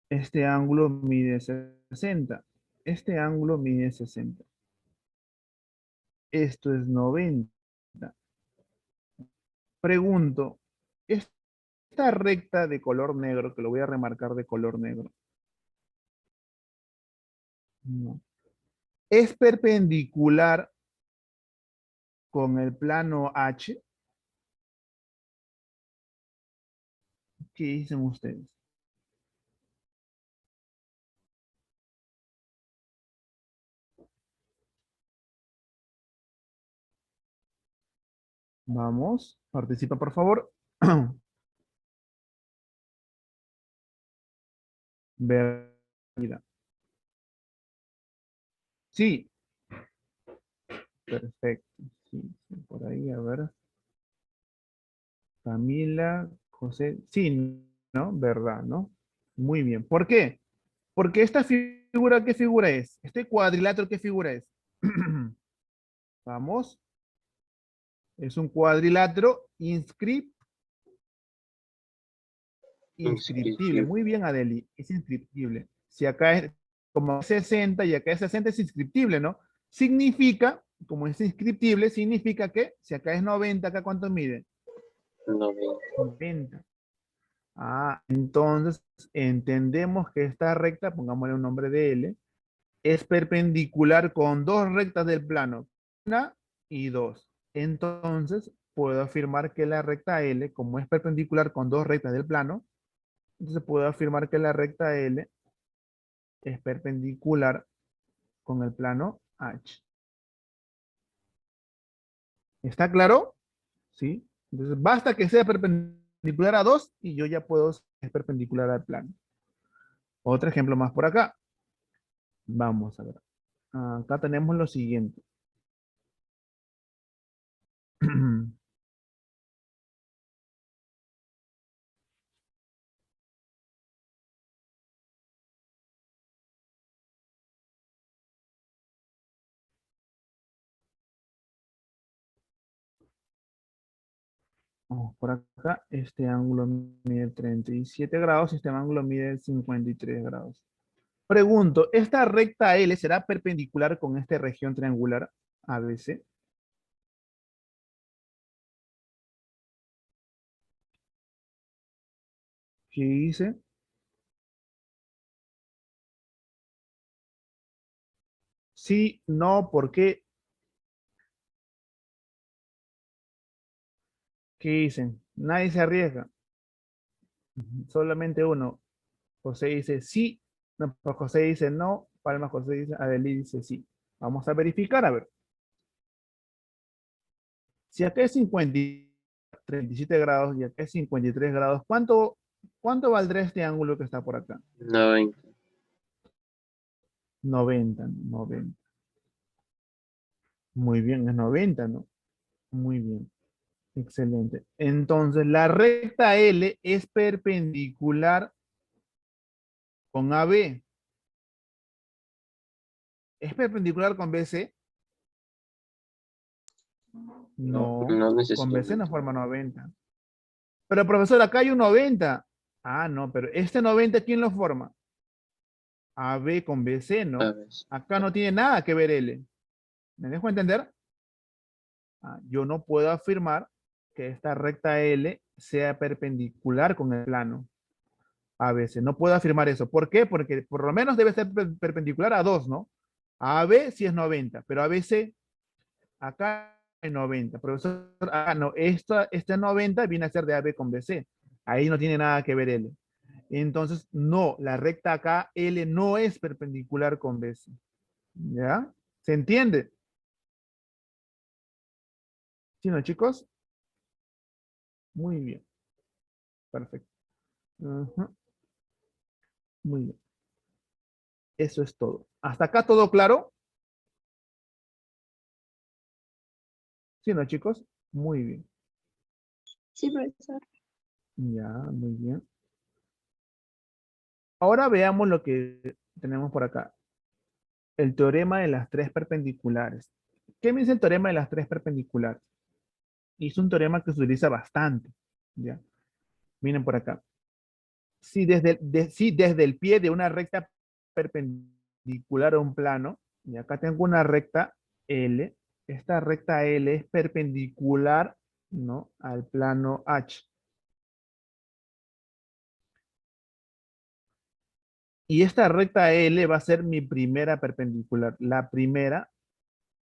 Este ángulo mide 60. Este ángulo mide 60. Esto es 90. Pregunto, esta recta de color negro, que lo voy a remarcar de color negro, no, es perpendicular con el plano H. ¿Qué dicen ustedes? Vamos, participa por favor. Verdad. Sí, perfecto. Sí, sí, por ahí, a ver. Camila, José. Sí, ¿no? ¿Verdad, no? Muy bien. ¿Por qué? Porque esta figura, ¿qué figura es? Este cuadrilátero, ¿qué figura es? Vamos. Es un cuadrilátero inscriptible. Inscriptible. Muy bien, Adeli. Es inscriptible. Si acá es como 60 y acá es 60 es inscriptible, ¿no? Significa, como es inscriptible, significa que si acá es 90, ¿acá cuánto mide? 90. 90. Ah, entonces entendemos que esta recta, pongámosle un nombre de L, es perpendicular con dos rectas del plano, una y dos. Entonces, puedo afirmar que la recta L, como es perpendicular con dos rectas del plano, entonces puedo afirmar que la recta L es perpendicular con el plano H. ¿Está claro? ¿Sí? Entonces, basta que sea perpendicular a 2 y yo ya puedo ser perpendicular al plano. Otro ejemplo más por acá. Vamos a ver. Acá tenemos lo siguiente. Vamos por acá. Este ángulo mide 37 grados y este ángulo mide 53 grados. Pregunto, ¿esta recta L será perpendicular con esta región triangular ABC? ¿Qué dice? Sí, no, ¿por qué? ¿Qué dicen? Nadie se arriesga. Solamente uno. José dice sí. No, pues José dice no. Palma José dice, Adelí dice sí. Vamos a verificar, a ver. Si acá es 37 grados y acá es 53 grados, ¿cuánto valdrá este ángulo que está por acá? 90. 90, 90. Muy bien, es 90, ¿no? Muy bien. Excelente. Entonces, la recta L es perpendicular con AB. ¿Es perpendicular con BC? No, No, no con BC no necesariamente. forma 90. Pero profesor, acá hay un 90. Ah, no, pero este 90, ¿quién lo forma? AB con BC, A ¿no? ver. Acá no tiene nada que ver L. ¿Me dejo entender? Yo no puedo afirmar que esta recta L sea perpendicular con el plano ABC. No puedo afirmar eso. ¿Por qué? Porque por lo menos debe ser perpendicular a 2, ¿no? A AB sí es 90, pero ABC acá hay 90. Profesor, no, este 90 viene a ser de AB con BC. Ahí no tiene nada que ver L. Entonces, no, la recta acá L no es perpendicular con BC. ¿Ya? ¿Se entiende? ¿Sí, no, chicos? Muy bien. Perfecto. Ujú. Muy bien. Eso es todo. ¿Hasta acá todo claro? ¿Sí, no, chicos? Muy bien. Sí, profesor. Ya, muy bien. Ahora veamos lo que tenemos por acá. El teorema de las tres perpendiculares. ¿Qué me dice el teorema de las tres perpendiculares? Y es un teorema que se utiliza bastante. ¿Ya? Miren por acá. Si desde el pie de una recta perpendicular a un plano, y acá tengo una recta L, esta recta L es perpendicular, ¿no?, al plano H. Y esta recta L va a ser mi primera perpendicular, la primera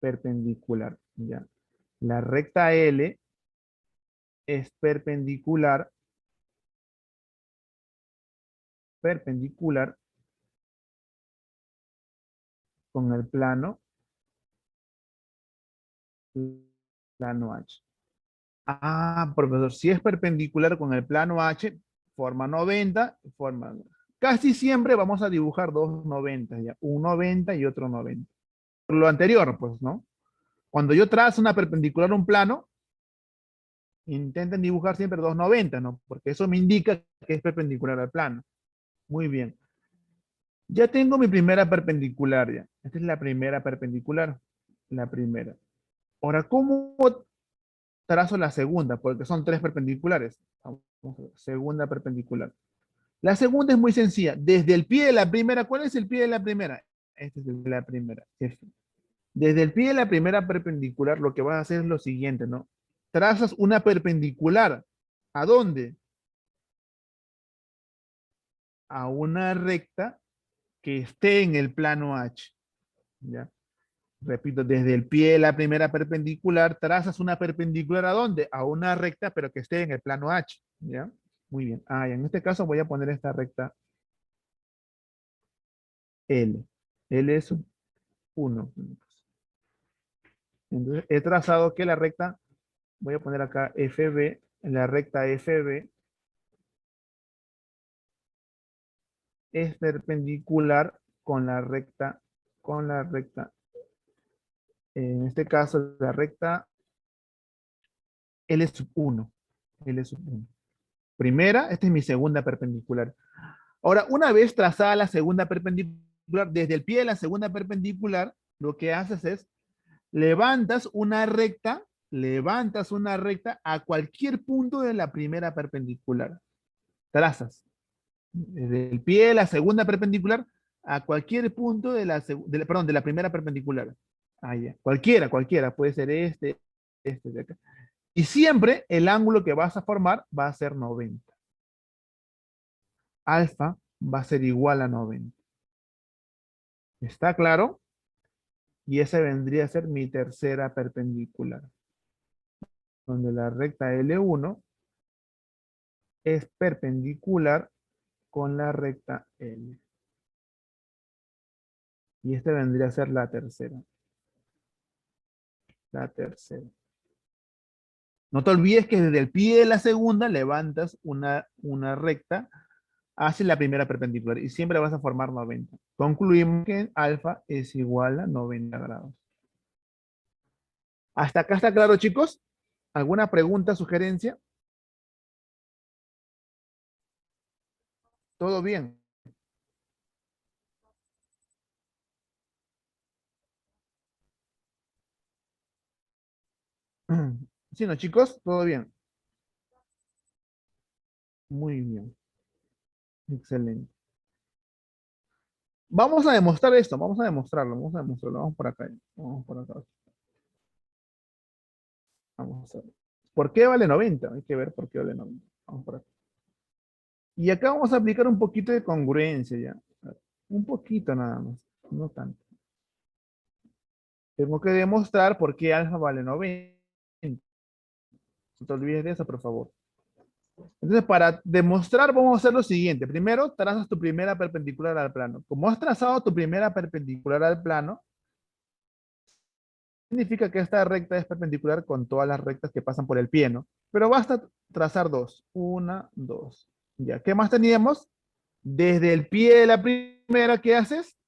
perpendicular, ¿ya? La recta L es perpendicular con el plano H. Profesor, si es perpendicular con el plano H, forma 90, casi siempre vamos a dibujar dos 90, ya, un 90 y otro 90. Por lo anterior, pues, ¿no? Cuando yo trazo una perpendicular a un plano, intenten dibujar siempre dos 90, ¿no? Porque eso me indica que es perpendicular al plano. Muy bien. Ya tengo mi primera perpendicular, ya. Esta es la primera perpendicular. La primera. Ahora, ¿cómo trazo la segunda, porque son 3 perpendiculares. Vamos a ver, segunda perpendicular. La segunda es muy sencilla. Desde el pie de la primera, ¿cuál es el pie de la primera? Este es el de la primera. F. Desde el pie de la primera perpendicular, lo que vas a hacer es lo siguiente, ¿no? Trazas una perpendicular. ¿A dónde? A una recta que esté en el plano H. ¿Ya? Repito, desde el pie de la primera perpendicular, trazas una perpendicular ¿a dónde? A una recta, pero que esté en el plano H. ¿Ya? Muy bien. Ah, y en este caso voy a poner esta recta L. L es 1. Entonces, he trazado que la recta, voy a poner acá FB, la recta FB es perpendicular con la recta, en este caso, la recta L sub 1. L sub 1. Primera, esta es mi segunda perpendicular. Ahora, una vez trazada la segunda perpendicular, desde el pie de la segunda perpendicular, lo que haces es levantas una recta a cualquier punto de la primera perpendicular. Trazas desde el pie de la segunda perpendicular a cualquier punto de la primera perpendicular. Ah, ya. Cualquiera, puede ser este de acá. Y siempre el ángulo que vas a formar va a ser 90. Alfa va a ser igual a 90. ¿Está claro? Y esa vendría a ser mi tercera perpendicular, donde la recta L1 es perpendicular con la recta L. Y esta vendría a ser la tercera. La tercera. No te olvides que desde el pie de la segunda levantas una recta hacia la primera perpendicular y siempre vas a formar 90. Concluimos que alfa es igual a 90 grados. ¿Hasta acá está claro, chicos? ¿Alguna pregunta, sugerencia? ¿Todo bien? Sí, ¿no, chicos? ¿Todo bien? Muy bien. Excelente. Vamos a demostrar esto, vamos a demostrarlo, vamos por acá. Vamos por acá. Vamos a ver. ¿Por qué vale 90? Hay que ver por qué vale 90. Vamos por acá. Y acá vamos a aplicar un poquito de congruencia ya. Un poquito nada más, no tanto. Tengo que demostrar por qué alfa vale 90. No te olvides de eso, por favor. Entonces, para demostrar, vamos a hacer lo siguiente. Primero, trazas tu primera perpendicular al plano. Como has trazado tu primera perpendicular al plano, significa que esta recta es perpendicular con todas las rectas que pasan por el pie, ¿no? Pero basta trazar dos. Una, dos. Ya, ¿qué más teníamos? Desde el pie de la primera, ¿qué haces?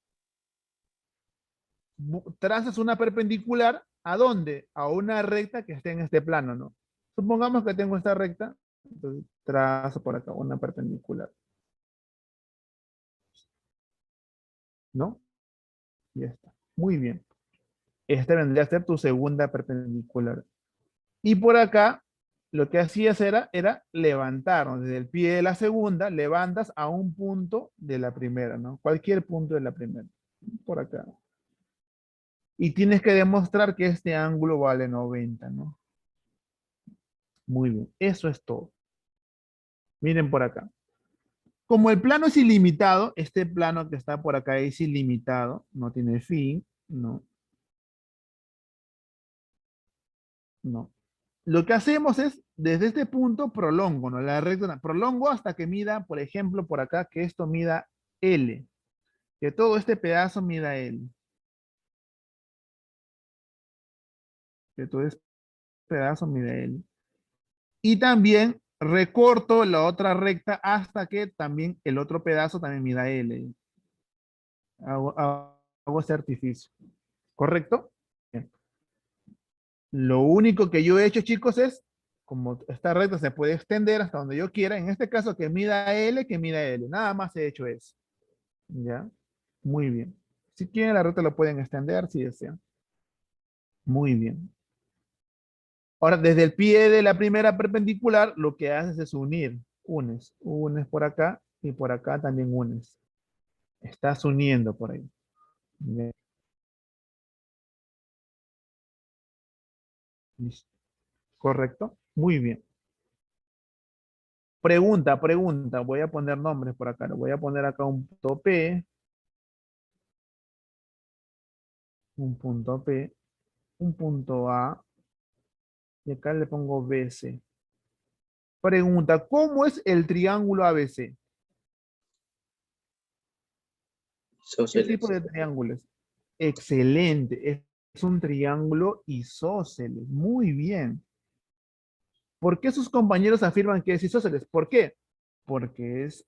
Trazas una perpendicular, ¿a dónde? A una recta que esté en este plano, ¿no? Supongamos que tengo esta recta, entonces trazo por acá una perpendicular, ¿no? Ya está. Muy bien. Esta vendría a ser tu segunda perpendicular. Y por acá, lo que hacías era levantarnos desde el pie de la segunda, levantas a un punto de la primera, ¿no? Cualquier punto de la primera. Por acá. Y tienes que demostrar que este ángulo vale 90, ¿no? Muy bien. Eso es todo. Miren por acá. Como el plano es ilimitado, este plano que está por acá es ilimitado, no tiene fin, no, no. Lo que hacemos es, desde este punto, prolongo, ¿no? La recta, prolongo hasta que mida, por ejemplo, por acá, que esto mida L, que todo este pedazo mida L, que todo este pedazo mida L. Y también recorto la otra recta hasta que también el otro pedazo también mida L. Hago ese artificio. ¿Correcto? Bien. Lo único que yo he hecho, chicos, es, como esta recta se puede extender hasta donde yo quiera, en este caso que mida L, que mida L. Nada más he hecho eso. ¿Ya? Muy bien. Si quieren la recta lo pueden extender si desean. Muy bien. Ahora, desde el pie de la primera perpendicular, lo que haces es unir. Unes por acá y por acá también unes. Estás uniendo por ahí. Bien. Listo. ¿Correcto? Muy bien. Pregunta. Voy a poner nombres por acá. Voy a poner acá un punto P, un punto P, un punto A, y acá le pongo BC. Pregunta, ¿cómo es el triángulo ABC? ¿Qué tipo Isósceles. de triángulo es? Excelente. Es un triángulo isósceles. Muy bien. ¿Por qué sus compañeros afirman que es isósceles? ¿Por qué? Porque es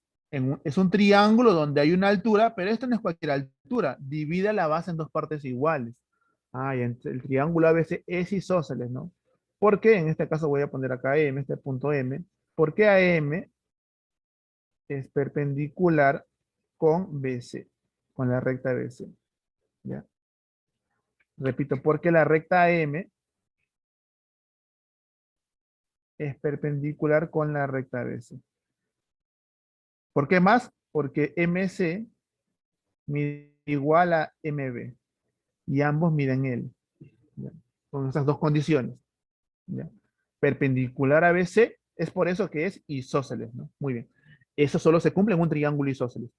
un triángulo donde hay una altura, pero esto no es cualquier altura. Divide la base en dos partes iguales. Ah, y el triángulo ABC es isósceles, ¿no? ¿Por qué? En este caso voy a poner acá M, este punto M. ¿Por qué AM es perpendicular con BC, con la recta BC? ¿Ya? Repito, porque la recta M es perpendicular con la recta BC. ¿Por qué más? Porque MC mide igual a MB y ambos miden L. ¿Ya? Con esas dos condiciones. ¿Ya? Perpendicular a BC es por eso que es isósceles, ¿no? Muy bien. Eso solo se cumple en un triángulo isósceles.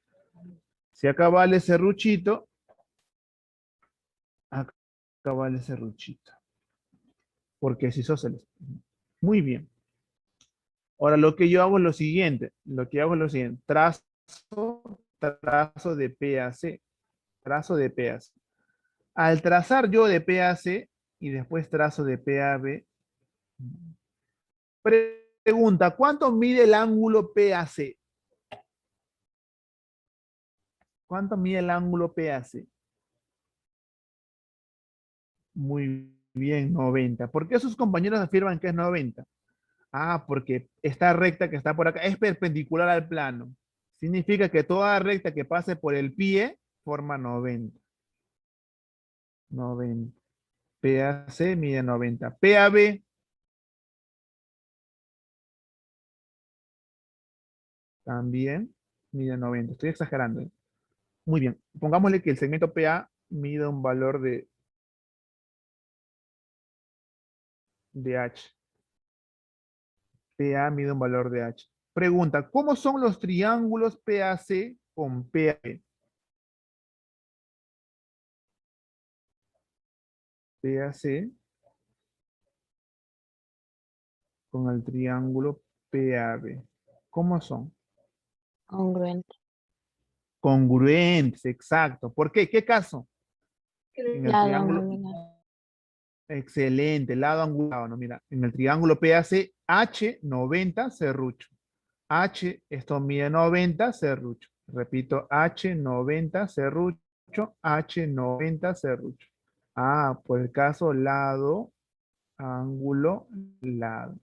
Si acá vale serruchito, acá vale serruchito. Porque es isósceles. Muy bien. Ahora lo que yo hago es lo siguiente. Trazo de P a C. Trazo de P a C. Al trazar yo de P a C y después trazo de P a B, pregunta, ¿cuánto mide el ángulo PAC? ¿Cuánto mide el ángulo PAC? Muy bien, 90. ¿Por qué sus compañeros afirman que es 90? Ah, porque esta recta que está por acá es perpendicular al plano. Significa que toda recta que pase por el pie forma 90. 90. PAC mide 90. PAB también mide 90. Estoy exagerando. Muy bien. Pongámosle que el segmento PA mide un valor de H. PA mide un valor de H. Pregunta, ¿cómo son los triángulos PAC con PAB? PAC con el triángulo PAB. ¿Cómo son? Congruente. Congruentes, exacto. ¿Por qué? ¿Qué caso? En el Lado triángulo. angular. Excelente, lado angulado, ¿no? Mira, en el triángulo PAC, H 90 serrucho. H, esto mide 90 serrucho. Repito, H 90 serrucho, H 90 serrucho. Ah, por el caso lado, ángulo, lado.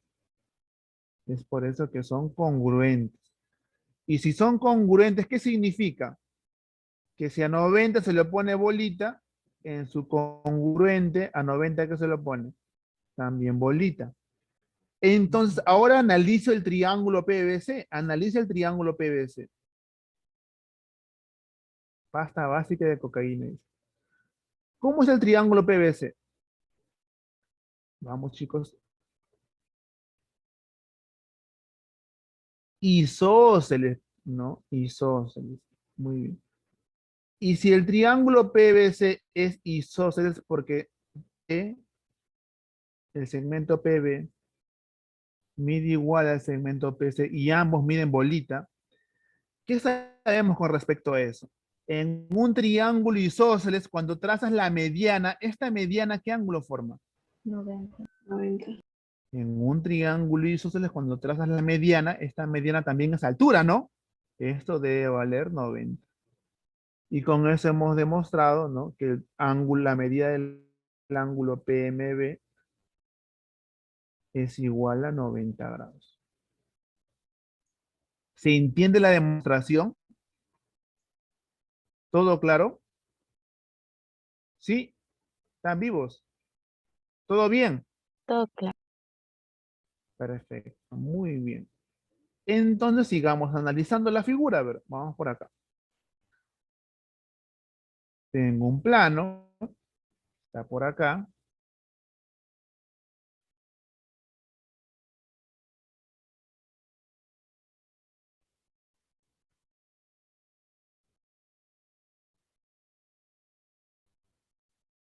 Es por eso que son congruentes. Y si son congruentes, ¿qué significa? Que si a 90 se le pone bolita, en su congruente a 90 ¿qué se le pone? También bolita. Entonces, ahora analizo el triángulo PVC. Analiza el triángulo PVC. Pasta básica de cocaína. ¿Cómo es el triángulo PVC? Vamos, chicos. Isósceles, ¿no? Isósceles. Muy bien. Y si el triángulo PVC es isósceles porque P, el segmento PB mide igual al segmento PC y ambos miden bolita, ¿qué sabemos con respecto a eso? En un triángulo isósceles, cuando trazas la mediana, ¿esta mediana qué ángulo forma? 90. En un triángulo isósceles, cuando trazas la mediana, esta mediana también es altura, ¿no? Esto debe valer 90. Y con eso hemos demostrado, ¿no? Que el ángulo, la medida del ángulo PMB es igual a 90 grados. ¿Se entiende la demostración? ¿Todo claro? ¿Sí? ¿Están vivos? ¿Todo bien? Todo claro. Perfecto, muy bien. Entonces sigamos analizando la figura. A ver, vamos por acá. Tengo un plano, está por acá.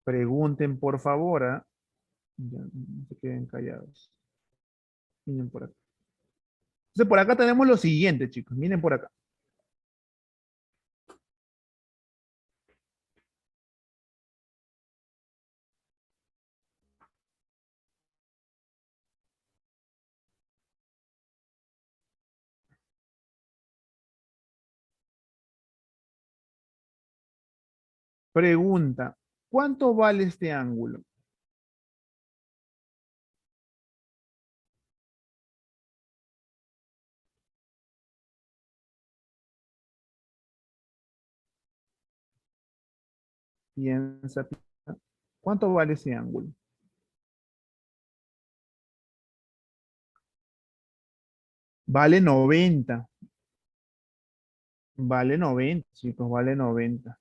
Pregunten por favor, ¿ah? Ya, no se queden callados. Miren por acá. Entonces por acá tenemos lo siguiente, chicos. Miren por acá. Pregunta, ¿cuánto vale este ángulo? Piensa, piensa. ¿Cuánto vale ese ángulo? Vale 90. Vale 90, chicos, vale 90.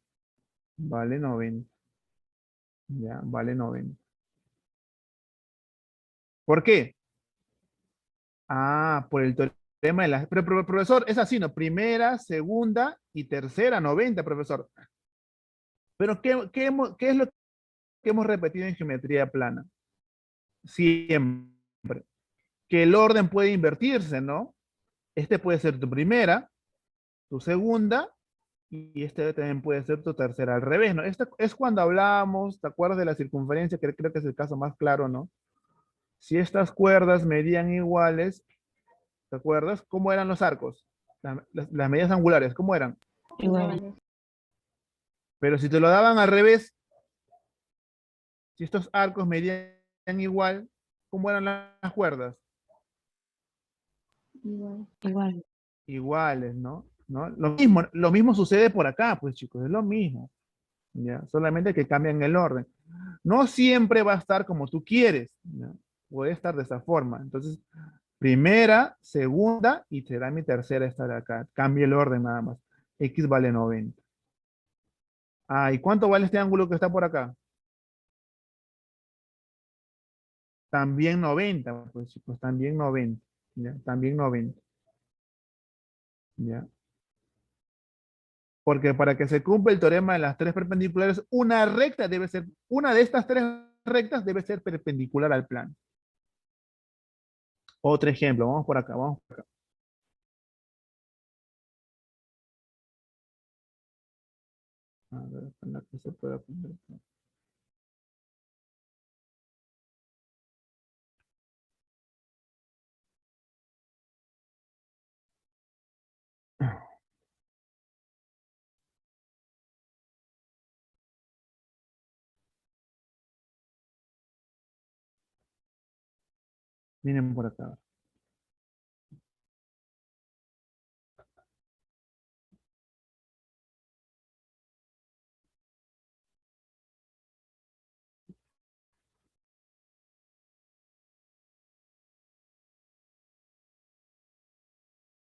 Vale 90. Ya, vale 90. ¿Por qué? Ah, por el teorema de las... Pero, profesor, es así, ¿no? Primera, segunda y tercera, 90, profesor. Pero ¿qué es lo que hemos repetido en geometría plana? Siempre. Que el orden puede invertirse, ¿no? Este puede ser tu primera, tu segunda, y este también puede ser tu tercera al revés, ¿no? Esto es cuando hablábamos, ¿te acuerdas de la circunferencia? Que creo que es el caso más claro, ¿no? Si estas cuerdas medían iguales, ¿te acuerdas? ¿Cómo eran los arcos? Las medidas angulares, ¿cómo eran? Igual. Iguales. Pero si te lo daban al revés, si estos arcos medían igual, ¿cómo eran las cuerdas? Igual. Igual. Iguales, ¿no? ¿No? Lo mismo sucede por acá, pues chicos, es lo mismo. ¿Ya? Solamente que cambian el orden. No siempre va a estar como tú quieres, ¿ya? Puede estar de esa forma. Entonces, primera, segunda y será mi tercera esta de acá. Cambia el orden nada más. X vale 90. Ah, ¿y cuánto vale este ángulo que está por acá? También 90, pues chicos, también 90. ¿Ya? También 90. ¿Ya? Porque para que se cumpla el teorema de las tres perpendiculares, una recta debe ser, una de estas tres rectas debe ser perpendicular al plano. Otro ejemplo, vamos por acá, vamos por acá. A ver, con la que se pueda poner. Miren por acá.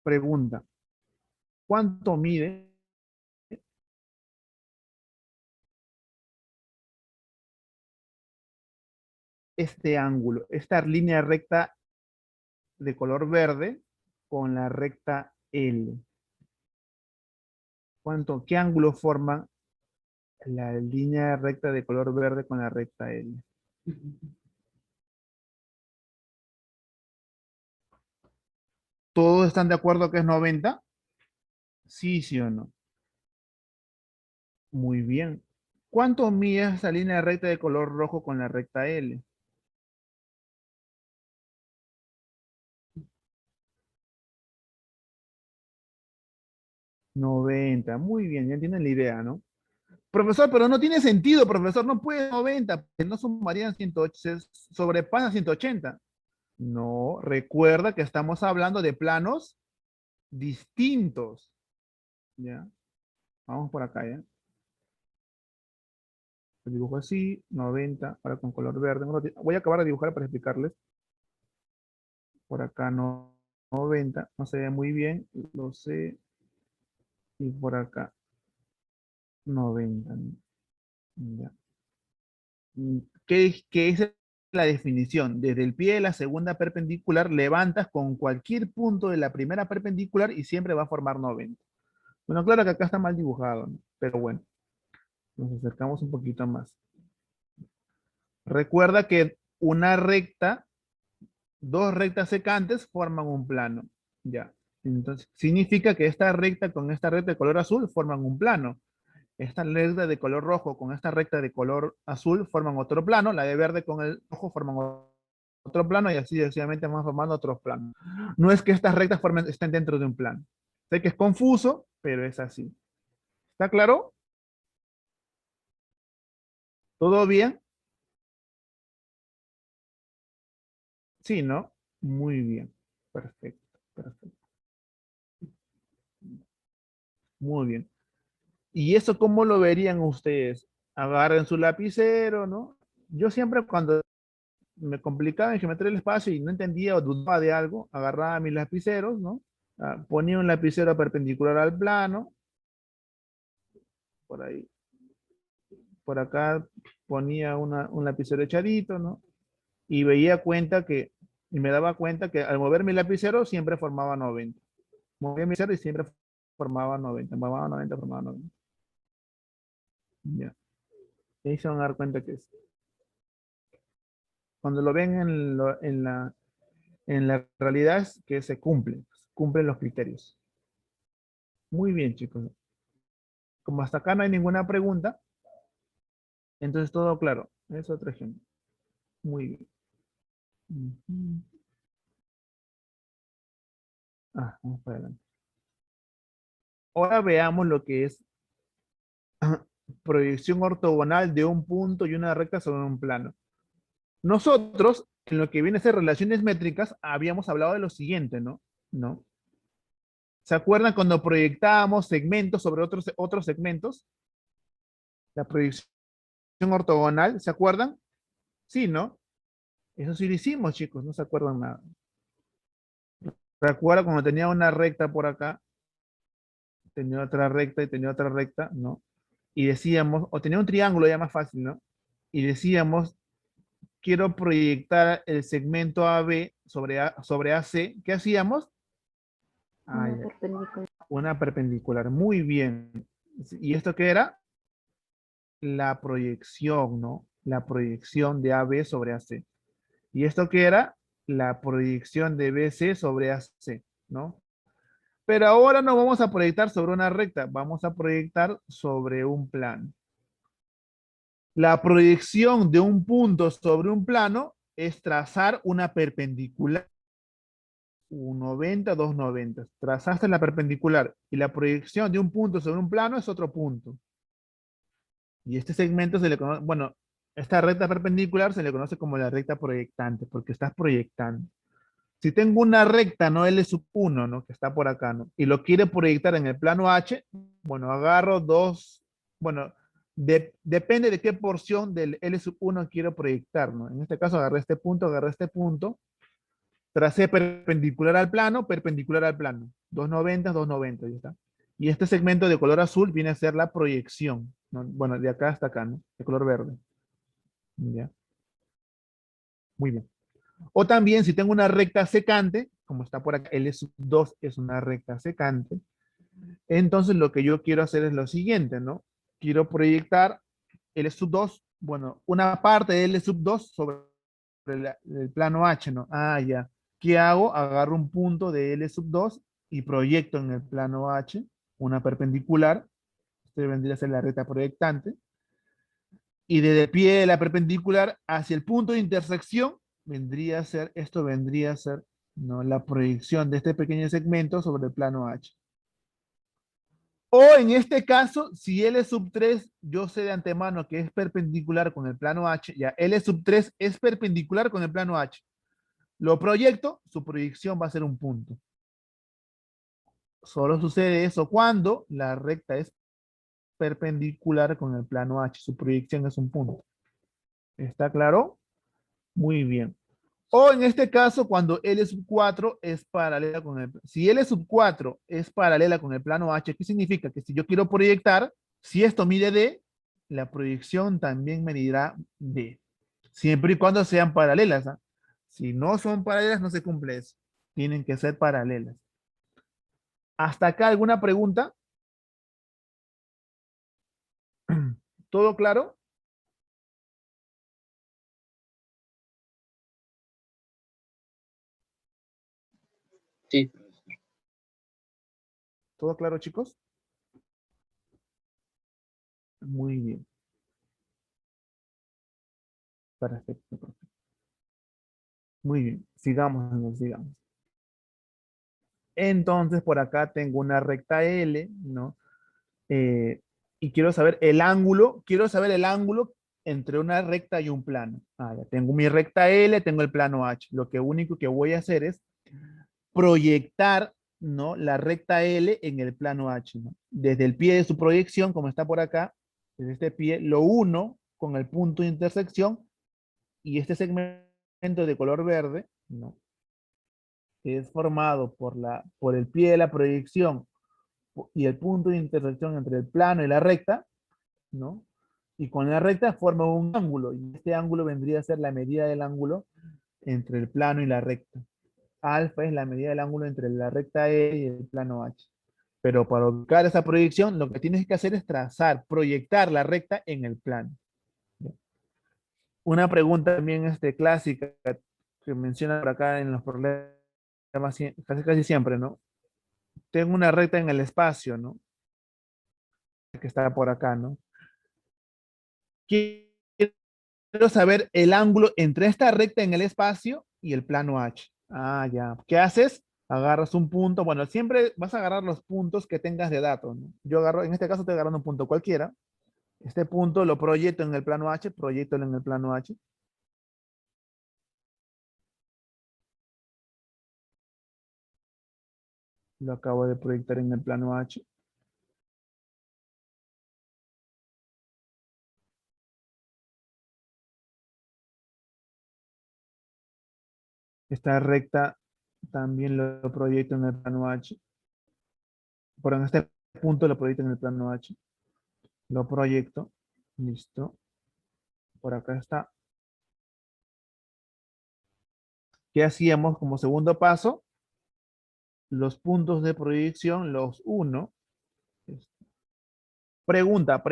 Pregunta, ¿cuánto mide este ángulo, esta línea recta de color verde con la recta L? ¿Qué ángulo forma la línea recta de color verde con la recta L? ¿Todos están de acuerdo que es 90? Sí, sí o no. Muy bien. ¿Cuánto mide esa línea recta de color rojo con la recta L? 90. Muy bien, ya tienen la idea, ¿no? Profesor, pero no tiene sentido, profesor, no puede 90, porque no sumarían 108, se sobrepasa 180. No, recuerda que estamos hablando de planos distintos. ¿Ya? Vamos por acá, ¿ya? El dibujo así, 90, ahora con color verde. Voy a acabar de dibujar para explicarles. Por acá no, 90, no se ve muy bien, lo sé. Y por acá 90. Ya. ¿Qué es la definición? Desde el pie de la segunda perpendicular levantas con cualquier punto de la primera perpendicular y siempre va a formar 90. Bueno, claro que acá está mal dibujado, ¿no? Pero bueno, nos acercamos un poquito más. Recuerda que una recta, dos rectas secantes forman un plano. Ya. Entonces, significa que esta recta con esta recta de color azul forman un plano. Esta recta de color rojo con esta recta de color azul forman otro plano. La de verde con el rojo forman otro plano y así sucesivamente van formando otros planos. No es que estas rectas estén dentro de un plano. Sé que es confuso, pero es así. ¿Está claro? ¿Todo bien? Sí, ¿no? Muy bien. Perfecto, perfecto. Muy bien. ¿Y eso cómo lo verían ustedes? Agarren su lapicero, ¿no? Yo siempre cuando me complicaba en geometría del espacio y no entendía o dudaba de algo, agarraba mis lapiceros, ¿no? Ponía un lapicero perpendicular al plano, por ahí. Por acá ponía un lapicero echadito, ¿no? Y y me daba cuenta que al mover mi lapicero siempre formaba 90. Movía mi lapicero y siempre formaba 90. Movía 90, formaba 90. Ya. Y ahí se van a dar cuenta que es. Cuando lo ven en la realidad es que se cumplen los criterios. Muy bien, chicos. Como hasta acá no hay ninguna pregunta, entonces todo claro. Es otro ejemplo. Muy bien. Ujú. Vamos para adelante. Ahora veamos lo que es proyección ortogonal de un punto y una recta sobre un plano. Nosotros, en lo que viene a ser relaciones métricas, habíamos hablado de lo siguiente, ¿no? ¿No? ¿Se acuerdan cuando proyectábamos segmentos sobre otros segmentos? La proyección ortogonal, ¿se acuerdan? Sí, ¿no? Eso sí lo hicimos, chicos, no se acuerdan nada. ¿Recuerda cuando tenía una recta por acá? Tenía otra recta y tenía otra recta, ¿no? Y decíamos, o tenía un triángulo ya más fácil, ¿no? Y decíamos, quiero proyectar el segmento AB sobre AC. ¿Qué hacíamos? Una perpendicular. Una perpendicular. Muy bien. ¿Y esto qué era? La proyección, ¿no? La proyección de AB sobre AC. ¿Y esto qué era? La proyección de BC sobre AC, ¿no? Pero ahora no vamos a proyectar sobre una recta, vamos a proyectar sobre un plano. La proyección de un punto sobre un plano es trazar una perpendicular. 1,90, 2,90. Trazaste la perpendicular y la proyección de un punto sobre un plano es otro punto. Y este segmento se le conoce, bueno, esta recta perpendicular se le conoce como la recta proyectante porque estás proyectando. Si tengo una recta, no L sub 1, ¿no? Que está por acá, ¿no? Y lo quiere proyectar en el plano H, bueno, agarro dos, bueno, depende de qué porción del L sub 1 quiero proyectar, ¿no? En este caso agarré este punto, tracé perpendicular al plano, 2,90, 2,90, ya está. Y este segmento de color azul viene a ser la proyección, ¿no? Bueno, de acá hasta acá, ¿no? De color verde. ¿Ya? Muy bien. O también si tengo una recta secante, como está por acá, L sub 2 es una recta secante, entonces lo que yo quiero hacer es lo siguiente, ¿no? Quiero proyectar L sub 2, bueno, una parte de L sub 2 sobre el plano H, ¿no? Ya. ¿Qué hago? Agarro un punto de L sub 2 y proyecto en el plano H una perpendicular. Este vendría a ser la recta proyectante. Y desde el pie de la perpendicular hacia el punto de intersección esto vendría a ser, ¿no? La proyección de este pequeño segmento sobre el plano H. O en este caso, si L sub 3, yo sé de antemano que es perpendicular con el plano H, ya L sub 3 es perpendicular con el plano H. Lo proyecto, su proyección va a ser un punto. Solo sucede eso cuando la recta es perpendicular con el plano H, su proyección es un punto. ¿Está claro? Muy bien. O en este caso, cuando L sub 4 es paralela con el... Si L sub 4 es paralela con el plano H, ¿qué significa? Que si yo quiero proyectar, si esto mide D, la proyección también medirá D. Siempre y cuando sean paralelas. ¿Ah? Si no son paralelas, no se cumple eso. Tienen que ser paralelas. ¿Hasta acá alguna pregunta? ¿Todo claro? Sí, profesor. ¿Todo claro, chicos? Muy bien. Perfecto, perfecto. Muy bien. Sigamos, sigamos. Entonces, por acá tengo una recta L, ¿no? Y quiero saber el ángulo entre una recta y un plano. Ah, ya tengo mi recta L, tengo el plano H. Lo que único que voy a hacer es proyectar, ¿no? La recta L en el plano H, ¿no? Desde el pie de su proyección, como está por acá, desde este pie, lo uno con el punto de intersección y este segmento de color verde, ¿no? Que es formado por el pie de la proyección y el punto de intersección entre el plano y la recta, ¿no? Y con la recta forma un ángulo, y este ángulo vendría a ser la medida del ángulo entre el plano y la recta. Alfa es la medida del ángulo entre la recta E y el plano H. Pero para ubicar esa proyección, lo que tienes que hacer es proyectar la recta en el plano. Una pregunta también clásica que menciona por acá en los problemas casi siempre, ¿no? Tengo una recta en el espacio, ¿no? Que está por acá, ¿no? Quiero saber el ángulo entre esta recta en el espacio y el plano H. Ah, ya. ¿Qué haces? Agarras un punto. Bueno, siempre vas a agarrar los puntos que tengas de datos, ¿no? Yo agarro, en este caso estoy agarrando un punto cualquiera. Este punto lo proyecto en el plano H, proyecto en el plano H. Lo acabo de proyectar en el plano H. Esta recta también lo proyecto en el plano H. Por en este punto lo proyecto en el plano H. Lo proyecto. Listo. Por acá está. ¿Qué hacíamos como segundo paso? Los puntos de proyección los uno. Pregunta.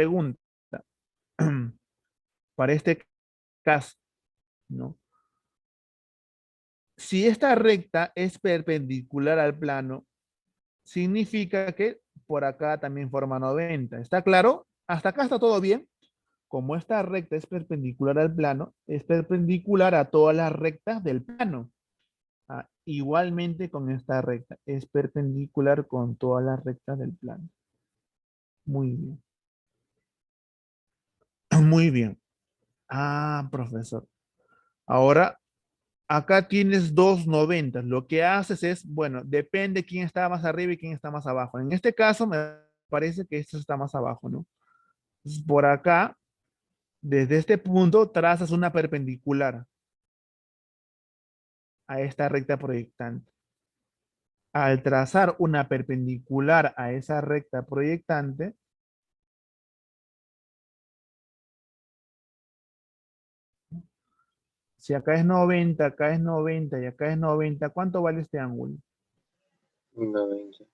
Para este caso, ¿no? Si esta recta es perpendicular al plano, significa que por acá también forma 90. ¿Está claro? Hasta acá está todo bien. Como esta recta es perpendicular al plano, es perpendicular a todas las rectas del plano. Ah, igualmente con esta recta, es perpendicular con todas las rectas del plano. Muy bien. Muy bien. Ah, profesor. Ahora, acá tienes dos 90. Lo que haces es, bueno, depende quién está más arriba y quién está más abajo. En este caso, me parece que esto está más abajo, ¿no? Entonces, por acá, desde este punto, trazas una perpendicular a esta recta proyectante. Al trazar una perpendicular a esa recta proyectante, si acá es 90, acá es 90 y acá es 90, ¿cuánto vale este ángulo? 90.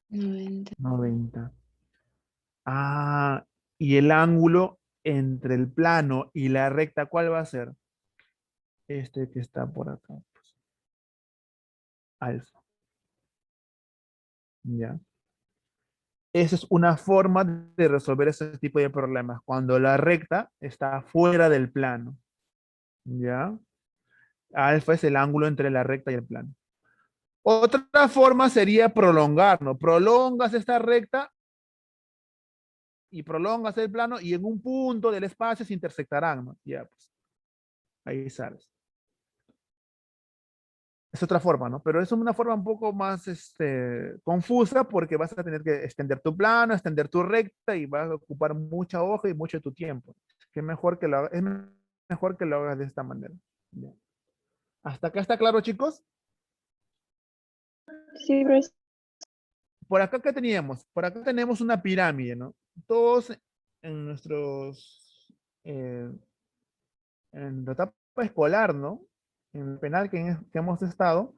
90. 90. Ah, y el ángulo entre el plano y la recta, ¿cuál va a ser? Este que está por acá, pues, alfa. ¿Ya? Esa es una forma de resolver ese tipo de problemas, cuando la recta está fuera del plano. ¿Ya? Alfa es el ángulo entre la recta y el plano. Otra forma sería prolongar, ¿no? Prolongas esta recta y prolongas el plano y en un punto del espacio se intersectarán, ¿no? Ya, pues, ahí sabes. Es otra forma, ¿no? Pero es una forma un poco más confusa porque vas a tener que extender tu plano, extender tu recta y vas a ocupar mucha hoja y mucho de tu tiempo. Es mejor que lo hagas de esta manera. ¿Ya? ¿Hasta acá está claro, chicos? Sí, profesor. Por acá, ¿qué teníamos? Por acá tenemos una pirámide, ¿no? Todos en nuestros, en la etapa escolar, ¿no? En el penal que hemos estado,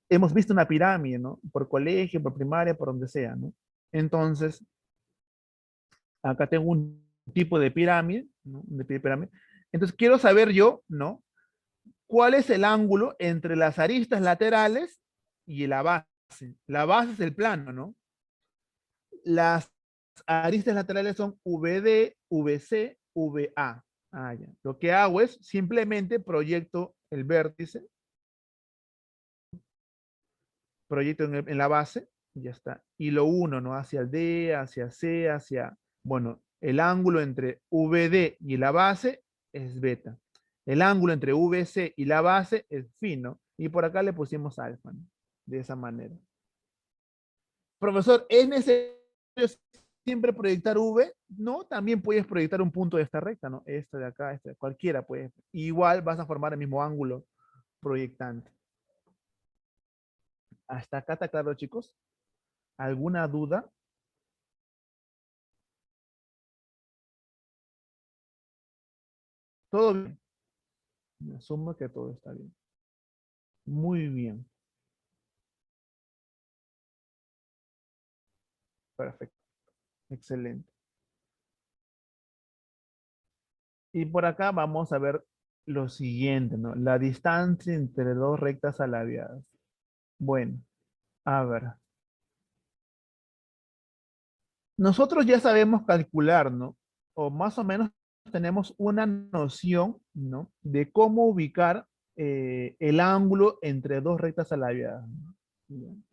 hemos visto una pirámide, ¿no? Por colegio, por primaria, por donde sea, ¿no? Entonces, acá tengo un tipo de pirámide, ¿no? De pirámide. Entonces, quiero saber yo, ¿no? ¿Cuál es el ángulo entre las aristas laterales y la base? La base es el plano, ¿no? Las aristas laterales son VD, VC, VA. Ah, ya. Lo que hago es simplemente proyecto el vértice, proyecto en la base, y ya está. Y lo uno, ¿no? Hacia el D, hacia C, hacia... Bueno, el ángulo entre VD y la base es beta. El ángulo entre VC y la base es phi, ¿no? Y por acá le pusimos alfa, ¿no? De esa manera. Profesor, ¿es necesario siempre proyectar V? No, también puedes proyectar un punto de esta recta, ¿no? Esta de acá, esta, cualquiera puede. Igual vas a formar el mismo ángulo proyectante. ¿Hasta acá está claro, chicos? ¿Alguna duda? ¿Todo bien? Me asumo que todo está bien. Muy bien. Perfecto. Excelente. Y por acá vamos a ver lo siguiente, ¿no? La distancia entre dos rectas alabiadas. Bueno, a ver. Nosotros ya sabemos calcular, ¿no? O más o menos tenemos una noción, ¿no? De cómo ubicar el ángulo entre dos rectas alabiadas, ¿no? Bien.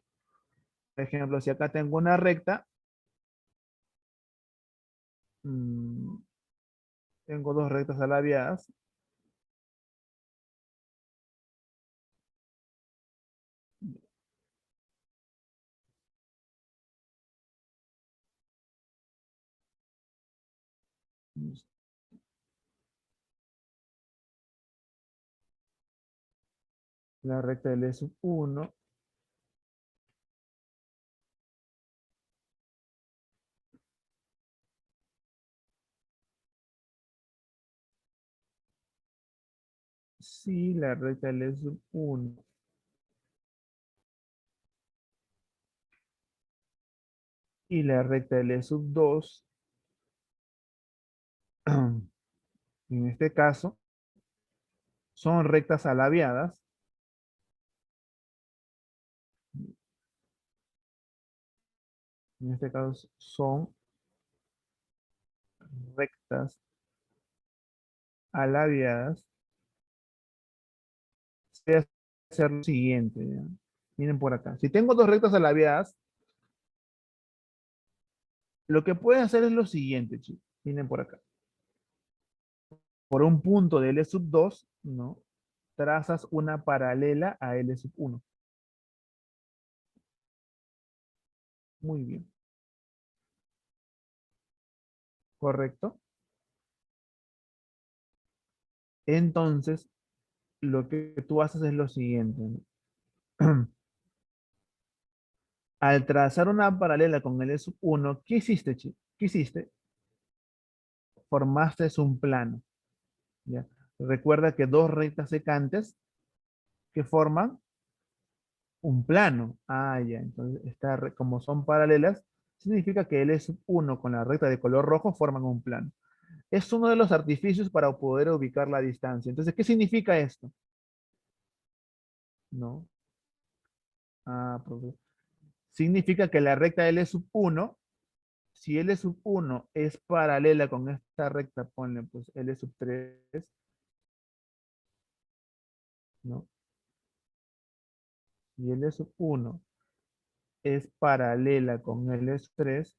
Por ejemplo, si acá tengo una recta, mm, tengo dos rectas alabiadas, la recta del E sub 1 sí, la recta del E sub 1 y la recta del E sub 2, en este caso, son rectas alabiadas. En este caso son rectas alabiadas. Voy a hacer lo siguiente, ¿ya? Miren por acá. Si tengo dos rectas alabiadas, lo que pueden hacer es lo siguiente, chicos. Miren por acá. Por un punto de L sub 2, ¿no? Trazas una paralela a L sub 1. Muy bien. ¿Correcto? Entonces, lo que tú haces es lo siguiente, ¿no? Al trazar una paralela con L sub 1, ¿qué hiciste, chicos? ¿Qué hiciste? Formaste un plano, ¿ya? Recuerda que dos rectas secantes que forman un plano. Ah, ya. Entonces, como son paralelas, significa que L sub 1 con la recta de color rojo forman un plano. Es uno de los artificios para poder ubicar la distancia. Entonces, ¿qué significa esto? No. Ah, significa que la recta L sub 1, si L sub 1 es paralela con esta recta, ponle pues L sub 3, ¿no? Si L sub 1 es paralela con L sub 3,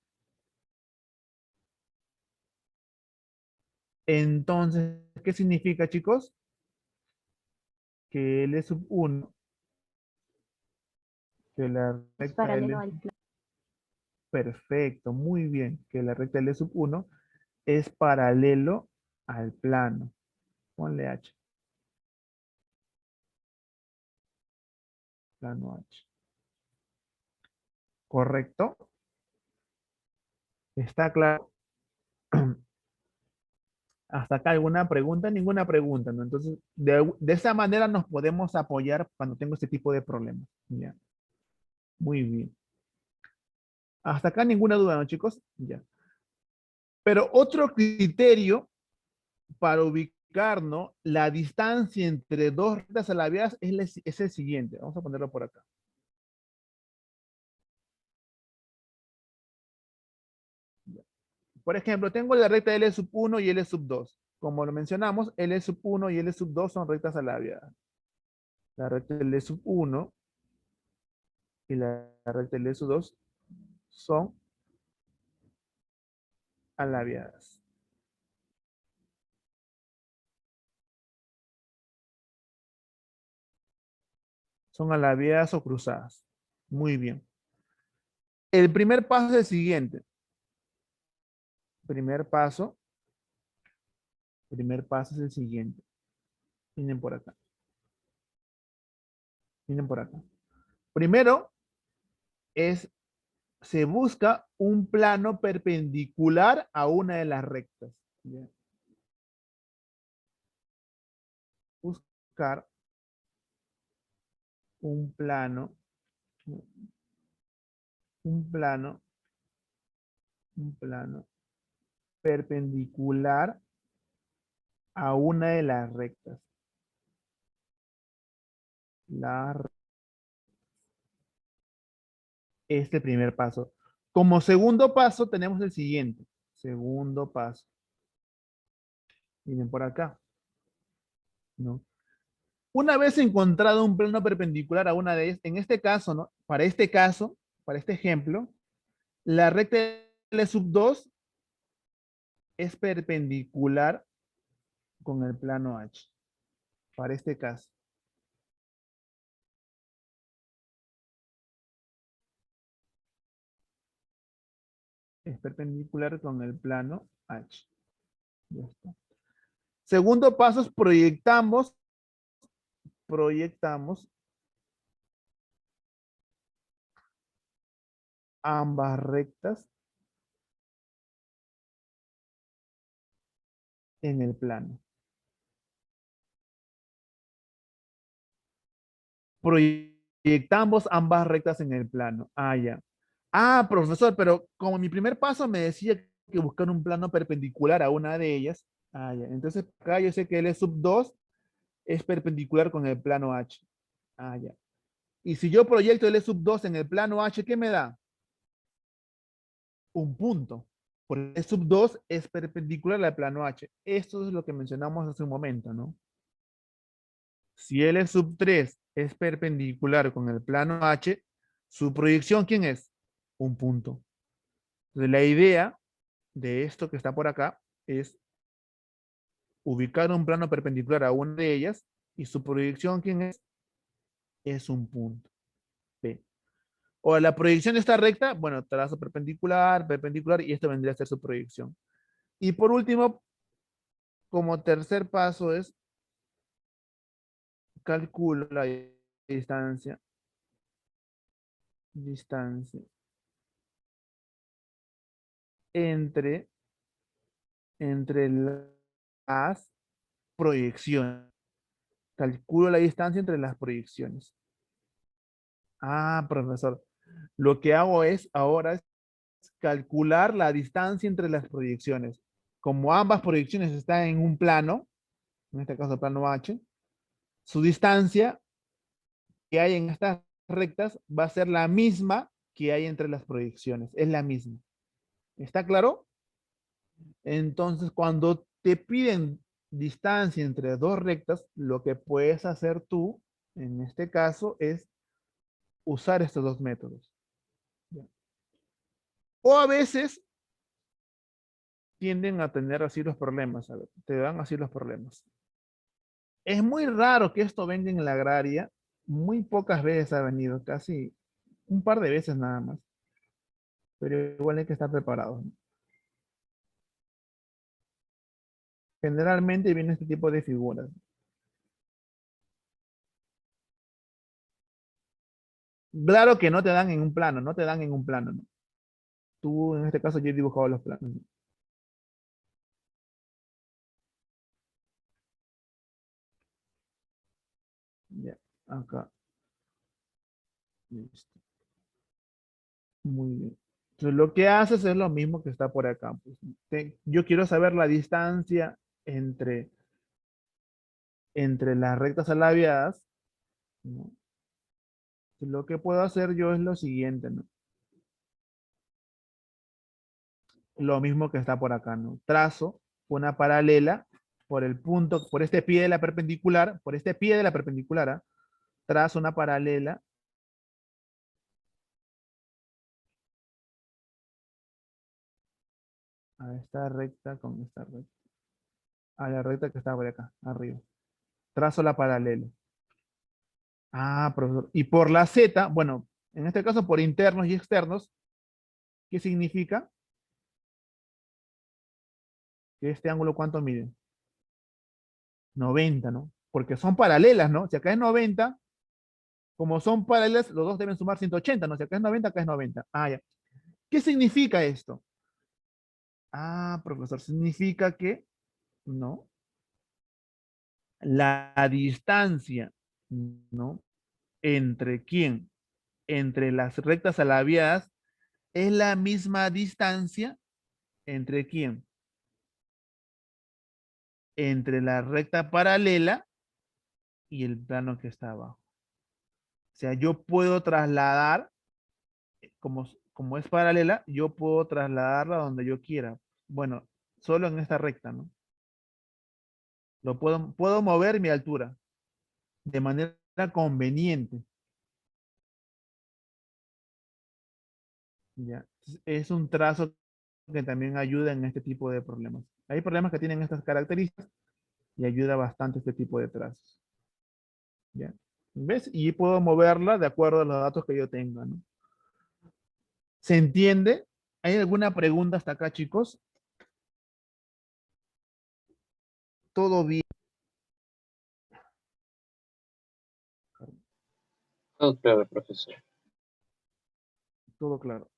entonces, ¿qué significa, chicos? Que L sub 1, que la Es recta paralelo L, al plano. perfecto, muy bien, que la recta L sub 1 es paralelo al plano. Ponle H. plano H. ¿Correcto? ¿Está claro? Hasta acá alguna pregunta, ninguna pregunta, ¿no? Entonces, de esa manera nos podemos apoyar cuando tengo este tipo de problemas. Ya. Muy bien. Hasta acá ninguna duda, ¿no, chicos? Ya. Pero otro criterio para ubicar, ¿no? La distancia entre dos rectas alabeadas es el siguiente. Vamos a ponerlo por acá. Por ejemplo, tengo la recta L sub 1 y L sub 2. Como lo mencionamos, L sub 1 y L sub 2 son rectas alabeadas. La recta L sub 1 y la recta L sub 2 son alabeadas. Son alabeadas o cruzadas. Muy bien. El primer paso es el siguiente. Primer paso es el siguiente. Miren por acá. Miren por acá. Primero se busca un plano perpendicular a una de las rectas. ¿Ya? Buscar un plano, un plano, un plano perpendicular a una de las rectas. Este primer paso. Como segundo paso tenemos el siguiente. Segundo paso. Miren por acá. ¿No? Una vez encontrado un plano perpendicular a una de ellas, en este caso, ¿no? Para este caso, para este ejemplo, la recta L sub 2 es perpendicular con el plano H. Para este caso. Es perpendicular con el plano H. Ya está. Segundo paso es proyectamos ambas rectas en el plano. Proyectamos ambas rectas en el plano. Ah, ya. Ah, profesor, pero como mi primer paso me decía que buscar un plano perpendicular a una de ellas. Ah, ya. Entonces acá yo sé que L sub 2 es perpendicular con el plano H. Ah, ya. Y si yo proyecto L sub 2 en el plano H, ¿qué me da? Un punto. Porque L sub 2 es perpendicular al plano H. Esto es lo que mencionamos hace un momento, ¿no? Si L sub 3 es perpendicular con el plano H, su proyección, ¿quién es? Un punto. Entonces, la idea de esto que está por acá es ubicar un plano perpendicular a una de ellas y su proyección, ¿quién es? Es un punto. P. O la proyección de esta recta, bueno, trazo perpendicular, perpendicular, y esto vendría a ser su proyección. Y por último, como tercer paso es calculo la distancia entre, entre las proyecciones. Calculo la distancia entre las proyecciones. Ah, profesor. Lo que hago es ahora es calcular la distancia entre las proyecciones. Como ambas proyecciones están en un plano, en este caso plano H, su distancia que hay en estas rectas va a ser la misma que hay entre las proyecciones. Es la misma. ¿Está claro? Entonces, cuando te piden distancia entre dos rectas, lo que puedes hacer tú, en este caso, es usar estos dos métodos. O a veces tienden a tener así los problemas, a ver, te dan así los problemas. Es muy raro que esto venga en la agraria, muy pocas veces ha venido, casi un par de veces nada más, pero igual hay que estar preparados, ¿no? Generalmente viene este tipo de figuras. Claro que no te dan en un plano, no te dan en un plano, ¿no? Tú, en este caso, yo he dibujado los planos, ¿no? Ya, acá. Listo. Muy bien. Entonces, lo que haces es lo mismo que está por acá, pues. Yo quiero saber la distancia entre, entre las rectas alabiadas, ¿no? Lo que puedo hacer yo es lo siguiente, ¿no? Lo mismo que está por acá, ¿no? Trazo una paralela por el punto, por este pie de la perpendicular, por este pie de la perpendicular, ¿ah? Trazo una paralela a esta recta con esta recta, a la recta que está por acá, arriba. Trazo la paralela. Ah, profesor. Y por la Z, bueno, en este caso por internos y externos, ¿qué significa? Que este ángulo, ¿cuánto mide? 90, ¿no? Porque son paralelas, ¿no? Si acá es 90, como son paralelas, los dos deben sumar 180, ¿no? Si acá es 90, acá es 90. Ah, ya. ¿Qué significa esto? Ah, profesor, significa que, ¿no? La distancia, ¿no? ¿Entre quién? Entre las rectas alabiadas es la misma distancia entre quién? Entre la recta paralela y el plano que está abajo. O sea, yo puedo trasladar, como es paralela, yo puedo trasladarla donde yo quiera. Bueno, solo en esta recta, ¿no? Puedo mover mi altura de manera conveniente. ¿Ya? Es un trazo que también ayuda en este tipo de problemas. Hay problemas que tienen estas características y ayuda bastante este tipo de trazos. ¿Ya? ¿Ves? Y puedo moverla de acuerdo a los datos que yo tenga, ¿no? ¿Se entiende? ¿Hay alguna pregunta hasta acá, chicos? ¿Todo bien? Todo claro, profesor. Todo claro.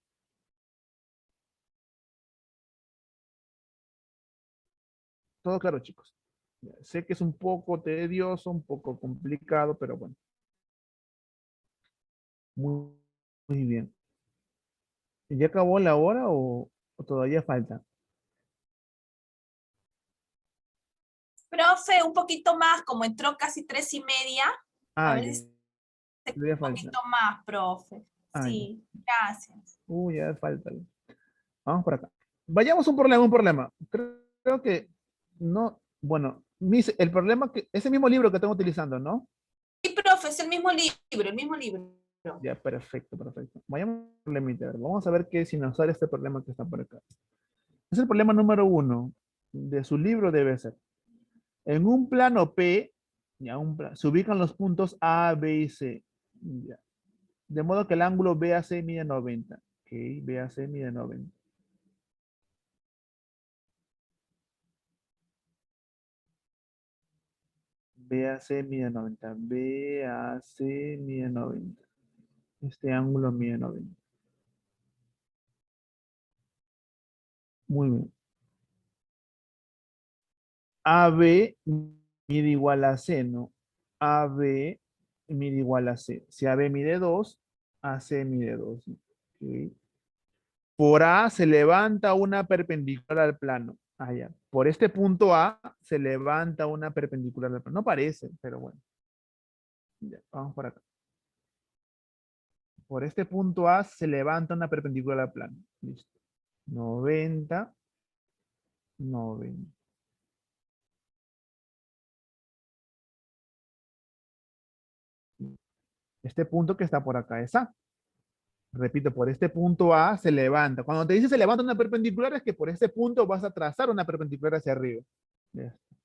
Todo claro, chicos. Ya, sé que es un poco tedioso, un poco complicado, pero bueno. Muy, muy bien. ¿Ya acabó la hora o todavía falta? Profe, un poquito más, como entró casi 3:30, a Ah, ver ya, si se todavía un falta. poquito más, profe. Ah, ya. Sí, gracias. Ya falta. Vamos por acá. Vayamos un problema, un problema. Creo que no, bueno, el problema que, ese mismo libro que tengo utilizando, ¿no? Sí, profe, es el mismo libro, el mismo libro. Ya, perfecto, perfecto. Vayamos al problemita. A ver, vamos a ver qué si nos sale este problema que está por acá. Es el problema número 1 de su libro debe ser. En un plano P, ya, se ubican los puntos A, B y C. Ya. De modo que el ángulo BAC mide 90. Ok, BAC mide 90. BAC mide 90. BAC mide 90. Este ángulo mide 90. Muy bien. AB mide igual a C, ¿no? AB mide igual a C. Si AB mide 2, AC mide 2. Ok. Por A se levanta una perpendicular al plano. Ah, ya. Por este punto A se levanta una perpendicular al plano. No parece, pero bueno. Ya, vamos por acá. Por este punto A se levanta una perpendicular al plano. Listo. 90, 90. Este punto que está por acá es A. Repito, por este punto A se levanta. Cuando te dice se levanta una perpendicular es que por este punto vas a trazar una perpendicular hacia arriba. Ya está.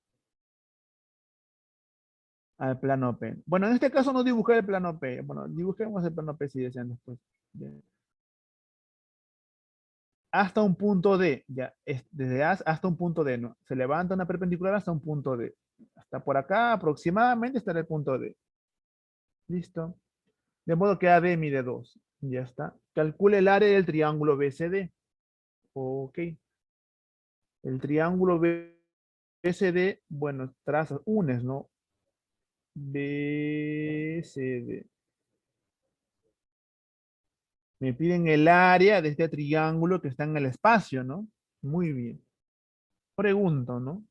Al plano P. Bueno, en este caso no dibujé el plano P. Bueno, dibujemos el plano P si desean después. Bien. Hasta un punto D, ya, desde A hasta un punto D, ¿no? Se levanta una perpendicular hasta un punto D. Hasta por acá aproximadamente estará el punto D. Listo. De modo que AD mide 2. Ya está. Calcule el área del triángulo BCD. Ok. El triángulo BCD, bueno, trazas, unes, ¿no? BCD. Me piden el área de este triángulo que está en el espacio, ¿no? Muy bien. Pregunto, ¿no?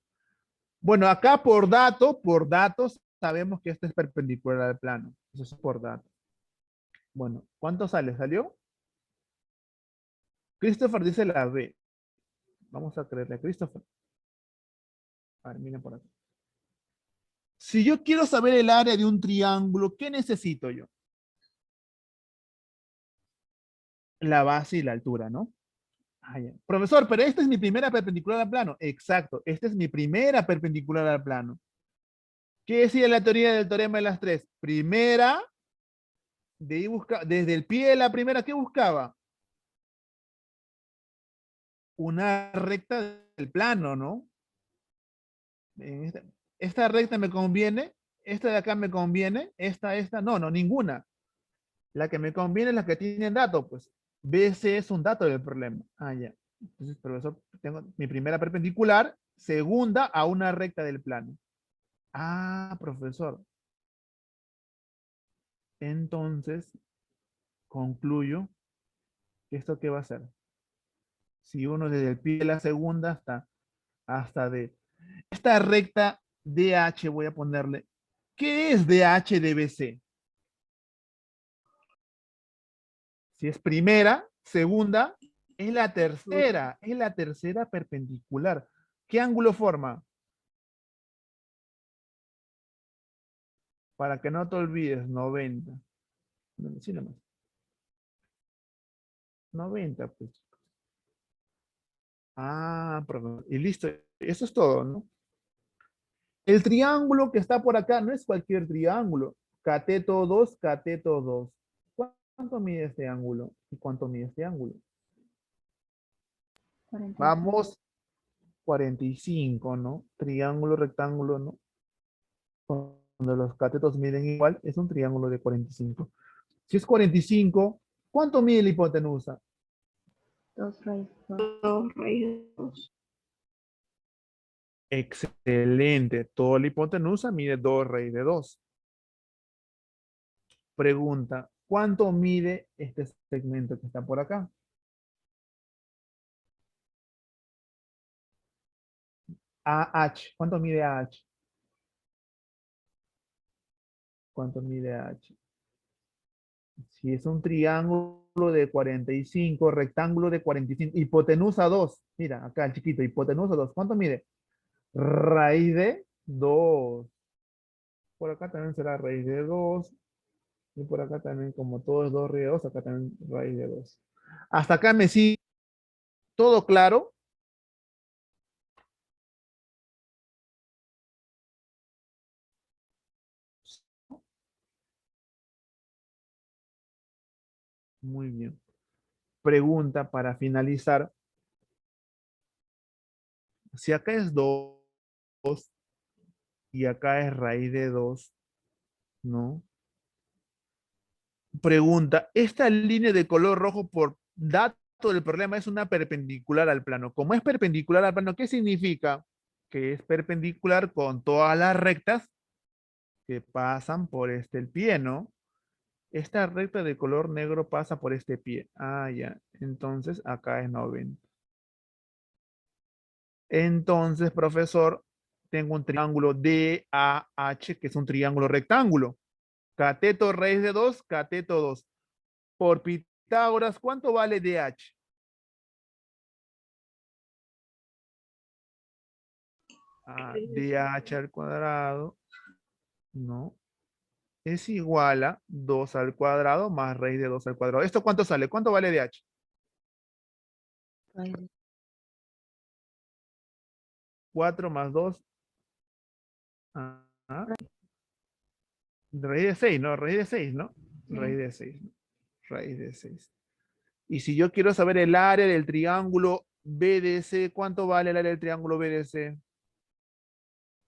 Bueno, acá por datos, sabemos que este es perpendicular al plano. Eso es por datos. Bueno, ¿cuánto sale? ¿Salió? Christopher dice la B. Vamos a creerle a Christopher. A ver, miren por aquí. Si yo quiero saber el área de un triángulo, ¿qué necesito yo? La base y la altura, ¿no? Ah, ya. Profesor, pero esta es mi primera perpendicular al plano. Exacto, esta es mi primera perpendicular al plano. ¿Qué decía la teoría del teorema de las tres? Primera, desde el pie de la primera, ¿qué buscaba? Una recta del plano, ¿no? Esta recta me conviene, esta de acá me conviene, esta, no, ninguna. La que me conviene es la que tienen dato, pues. BC es un dato del problema. Ah, ya. Entonces, profesor, tengo mi primera perpendicular, segunda a una recta del plano. Ah, profesor. Entonces, concluyo que esto qué va a ser. Si uno desde el pie de la segunda hasta de esta recta DH, voy a ponerle. ¿Qué es DH de BC? Si es primera, segunda, es la tercera perpendicular. ¿Qué ángulo forma? Para que no te olvides, 90. Sí, nomás. 90, pues. Ah, perdón. Y listo. Eso es todo, ¿no? El triángulo que está por acá no es cualquier triángulo. Cateto 2, cateto 2. ¿Cuánto mide este ángulo? ¿Y cuánto mide este ángulo? 45. Vamos, 45, ¿no? Triángulo, rectángulo, ¿no? Cuando los catetos miden igual, es un triángulo de 45. Si es 45, ¿cuánto mide la hipotenusa? 2 raíz 2. 2 raíz de 2. Excelente. Toda la hipotenusa mide 2 raíz de 2. Pregunta, ¿cuánto mide este segmento que está por acá? AH. ¿Cuánto mide AH? ¿Cuánto mide AH? Si es un triángulo de 45, rectángulo de 45, hipotenusa 2. Mira, acá el chiquito, hipotenusa 2. ¿Cuánto mide? Raíz de 2. Por acá también será raíz de 2. Y por acá también, como todo es 2 raíz de 2, acá también raíz de 2. Hasta acá me sigue todo claro. Muy bien. Pregunta para finalizar. Si acá es 2 y acá es raíz de 2, ¿no? Pregunta, esta línea de color rojo por dato del problema es una perpendicular al plano. Como es perpendicular al plano, ¿qué significa? Que es perpendicular con todas las rectas que pasan por este el pie, ¿no? Esta recta de color negro pasa por este pie. Ah, ya. Entonces acá es 90. Entonces, profesor, tengo un triángulo DAH, que es un triángulo rectángulo. Cateto raíz de 2, cateto 2. Por Pitágoras, ¿cuánto vale DH? DH al cuadrado, no, es igual a 2 al cuadrado más raíz de 2 al cuadrado. ¿Esto cuánto sale? ¿Cuánto vale DH? 4 más 2. Raíz de 6, ¿no? Raíz de 6, ¿no? Sí. Raíz de 6. Raíz de 6. Y si yo quiero saber el área del triángulo BDC, ¿cuánto vale el área del triángulo BDC?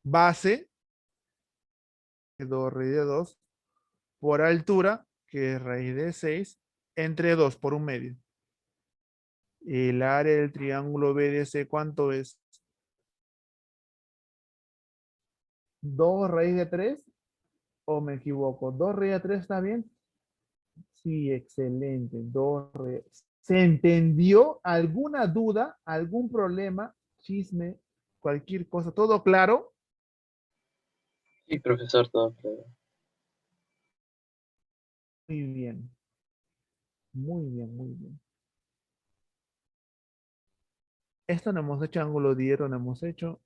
Base, 2 raíz de 2, por altura, que es raíz de 6, entre 2 por un medio. El área del triángulo BDC, ¿cuánto es? 2 raíz de 3, ¿o me equivoco? 2 raíz de 3, ¿está bien? Sí, excelente. 2 raíz. ¿Se entendió? ¿Alguna duda? ¿Algún problema? Chisme, cualquier cosa. ¿Todo claro? Sí, profesor, todo claro. Muy bien. Muy bien, muy bien. Esto no hemos hecho ángulo diedro, no hemos hecho.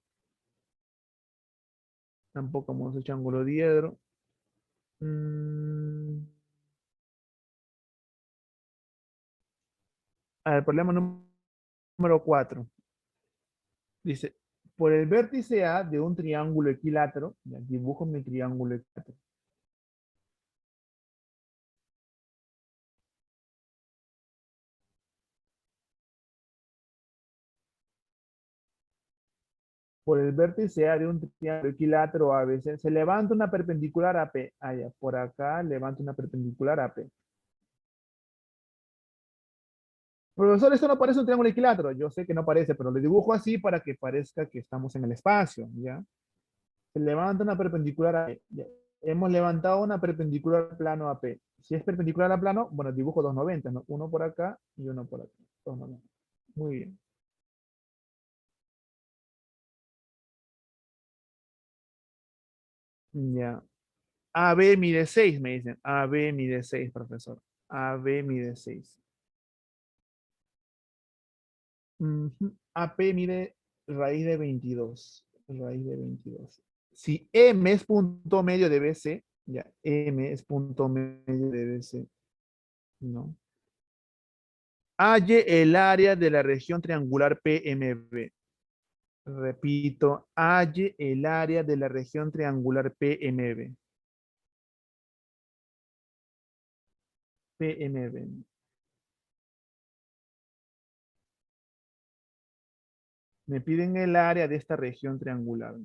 Tampoco hemos hecho ángulo diedro. Mm, A ver, problema número 4. Dice, por el vértice A de un triángulo equilátero, ya, dibujo mi triángulo equilátero. Por el vértice A de un triángulo equilátero ABC, se levanta una perpendicular a P. Ah, ya, por acá levanto una perpendicular a P. Profesor, esto no parece un triángulo equilátero. Yo sé que no parece, pero lo dibujo así para que parezca que estamos en el espacio, ¿ya? Se levanta una perpendicular a P. Ya. Hemos levantado una perpendicular al plano a P. Si es perpendicular al plano, bueno, dibujo 290, ¿no? Uno por acá y uno por acá. 290. Muy bien. Ya. AB mide 6, me dicen. AB mide 6, profesor. AB mide 6. AP mide raíz de 22. Raíz de 22. Si M es punto medio de BC, ya, M es punto medio de BC, ¿no? Halle el área de la región triangular PMB. Repito, halle el área de la región triangular PMB. PMB. Me piden el área de esta región triangular.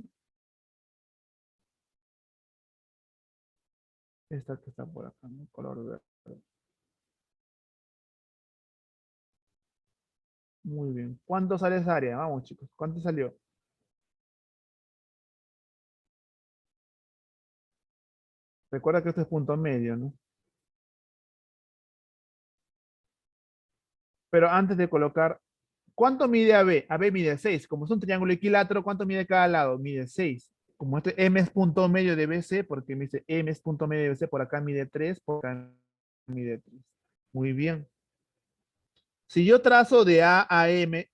Esta que está por acá, ¿no? Color verde. Muy bien. ¿Cuánto sale esa área? Vamos, chicos. ¿Cuánto salió? Recuerda que esto es punto medio, ¿no? Pero antes de colocar, ¿cuánto mide AB? AB mide 6. Como es un triángulo equilátero, ¿cuánto mide cada lado? Mide 6. Como este M es punto medio de BC, porque me dice M es punto medio de BC, por acá mide 3, por acá mide 3. Muy bien. Si yo trazo de A a M,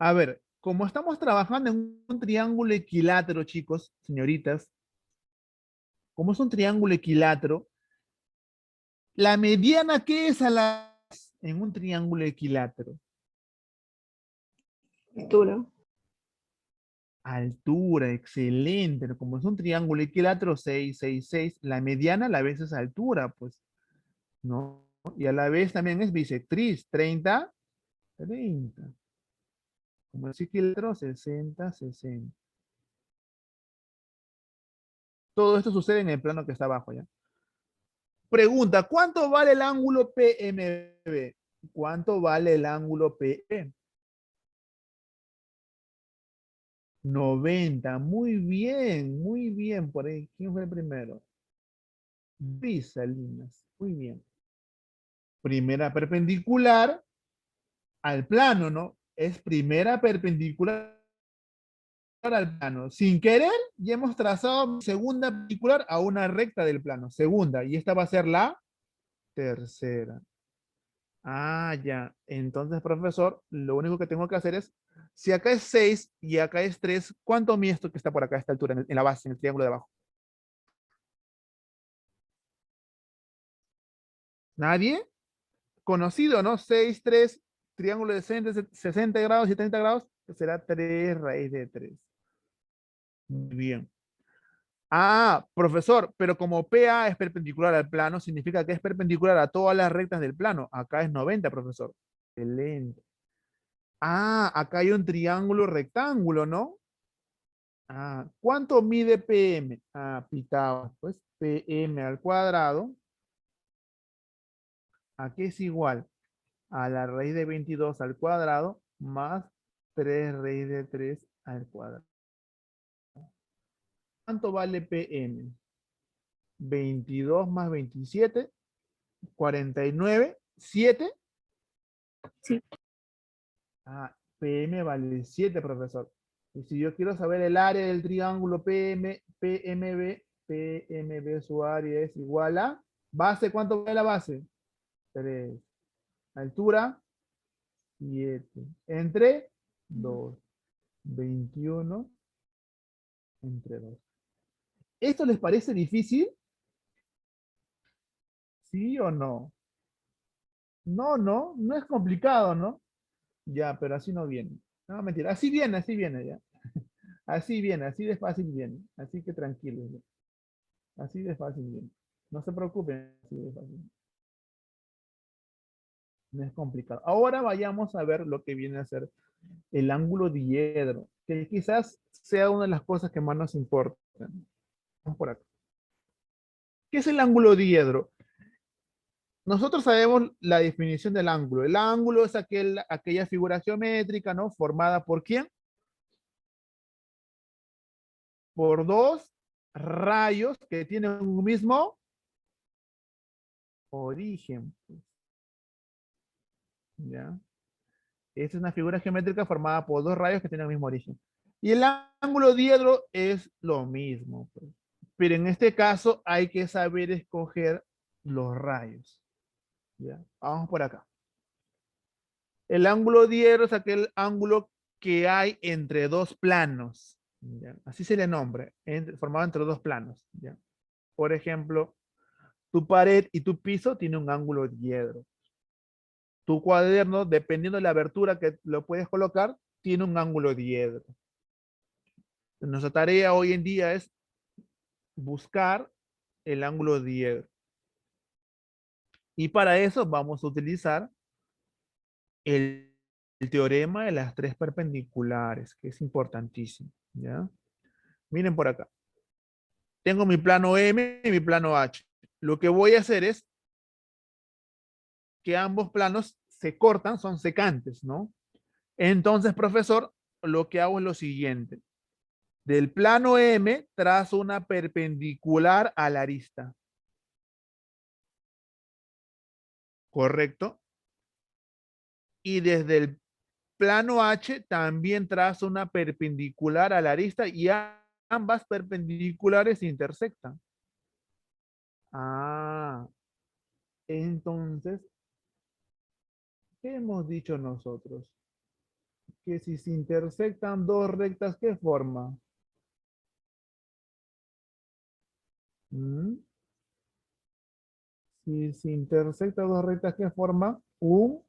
a ver, como estamos trabajando en un triángulo equilátero, chicos, señoritas, como es un triángulo equilátero, la mediana, ¿qué es en un triángulo equilátero? Altura. Altura, excelente. Como es un triángulo equilátero, 6, 6, 6. La mediana a la vez es altura, pues, ¿no? Y a la vez también es bisectriz, 30, 30. Como es equilátero, 60, 60. Todo esto sucede en el plano que está abajo, ¿ya? Pregunta, ¿cuánto vale el ángulo PMB? ¿Cuánto vale el ángulo PE? 90. Muy bien, muy bien. Por ahí, ¿quién fue el primero? Salinas. Muy bien. Primera perpendicular al plano, ¿no? Es primera perpendicular al plano. Sin querer, ya hemos trazado segunda perpendicular a una recta del plano. Segunda. Y esta va a ser la tercera. Ah, ya. Entonces, profesor, lo único que tengo que hacer es, si acá es 6 y acá es 3, ¿cuánto mide esto que está por acá a esta altura, en la base, en el triángulo de abajo? ¿Nadie? Conocido, ¿no? 6, 3, triángulo de 60 grados y 30 grados, será 3 raíz de 3. Muy bien. Ah, profesor, pero como PA es perpendicular al plano, significa que es perpendicular a todas las rectas del plano. Acá es 90, profesor. Excelente. Ah, acá hay un triángulo rectángulo, ¿no? Ah, ¿cuánto mide PM? Ah, Pitágoras, pues PM al cuadrado ¿A qué es igual? A la raíz de 22 al cuadrado más 3 raíz de 3 al cuadrado. ¿Cuánto vale PM? 22 más 27, 49, 7. Sí. Ah, PM vale 7, profesor. Y si yo quiero saber el área del triángulo PMB, su área es igual a base. ¿Cuánto vale la base? 3. Altura, 7. Entre 2. 21 entre 2. ¿Esto les parece difícil? ¿Sí o no? No, no es complicado, ¿no? Ya, pero así no viene. No, mentira, así viene ya. Así viene, así de fácil viene. Así que tranquilos. Ya. Así de fácil viene. No se preocupen, así de fácil. No es complicado. Ahora vayamos a ver lo que viene a ser el ángulo diedro, que quizás sea una de las cosas que más nos importan. Vamos por acá. ¿Qué es el ángulo diedro? Nosotros sabemos la definición del ángulo. El ángulo es aquella figura geométrica, ¿no? Formada por ¿quién? Por dos rayos que tienen un mismo origen. ¿Ya? Esta es una figura geométrica formada por dos rayos que tienen el mismo origen. Y el ángulo diedro es lo mismo, pues. Pero en este caso hay que saber escoger los rayos. ¿Ya? Vamos por acá. El ángulo diedro es aquel ángulo que hay entre dos planos. ¿Ya? Así se le nombra, formado entre dos planos. ¿Ya? Por ejemplo, tu pared y tu piso tienen un ángulo diedro. Tu cuaderno, dependiendo de la abertura que lo puedes colocar, tiene un ángulo diedro. Nuestra tarea hoy en día es buscar el ángulo diedro. Y para eso vamos a utilizar el teorema de las tres perpendiculares, que es importantísimo. ¿Ya? Miren por acá. Tengo mi plano M y mi plano H. Lo que voy a hacer es que ambos planos se cortan, son secantes, ¿no? Entonces, profesor, lo que hago es lo siguiente. Del plano M trazo una perpendicular a la arista. ¿Correcto? Y desde el plano H también trazo una perpendicular a la arista y ambas perpendiculares intersectan. Ah, entonces, ¿qué hemos dicho nosotros? Que si se intersectan dos rectas, ¿qué forma? ¿Mm? Si se intersectan dos rectas, ¿qué forma? Un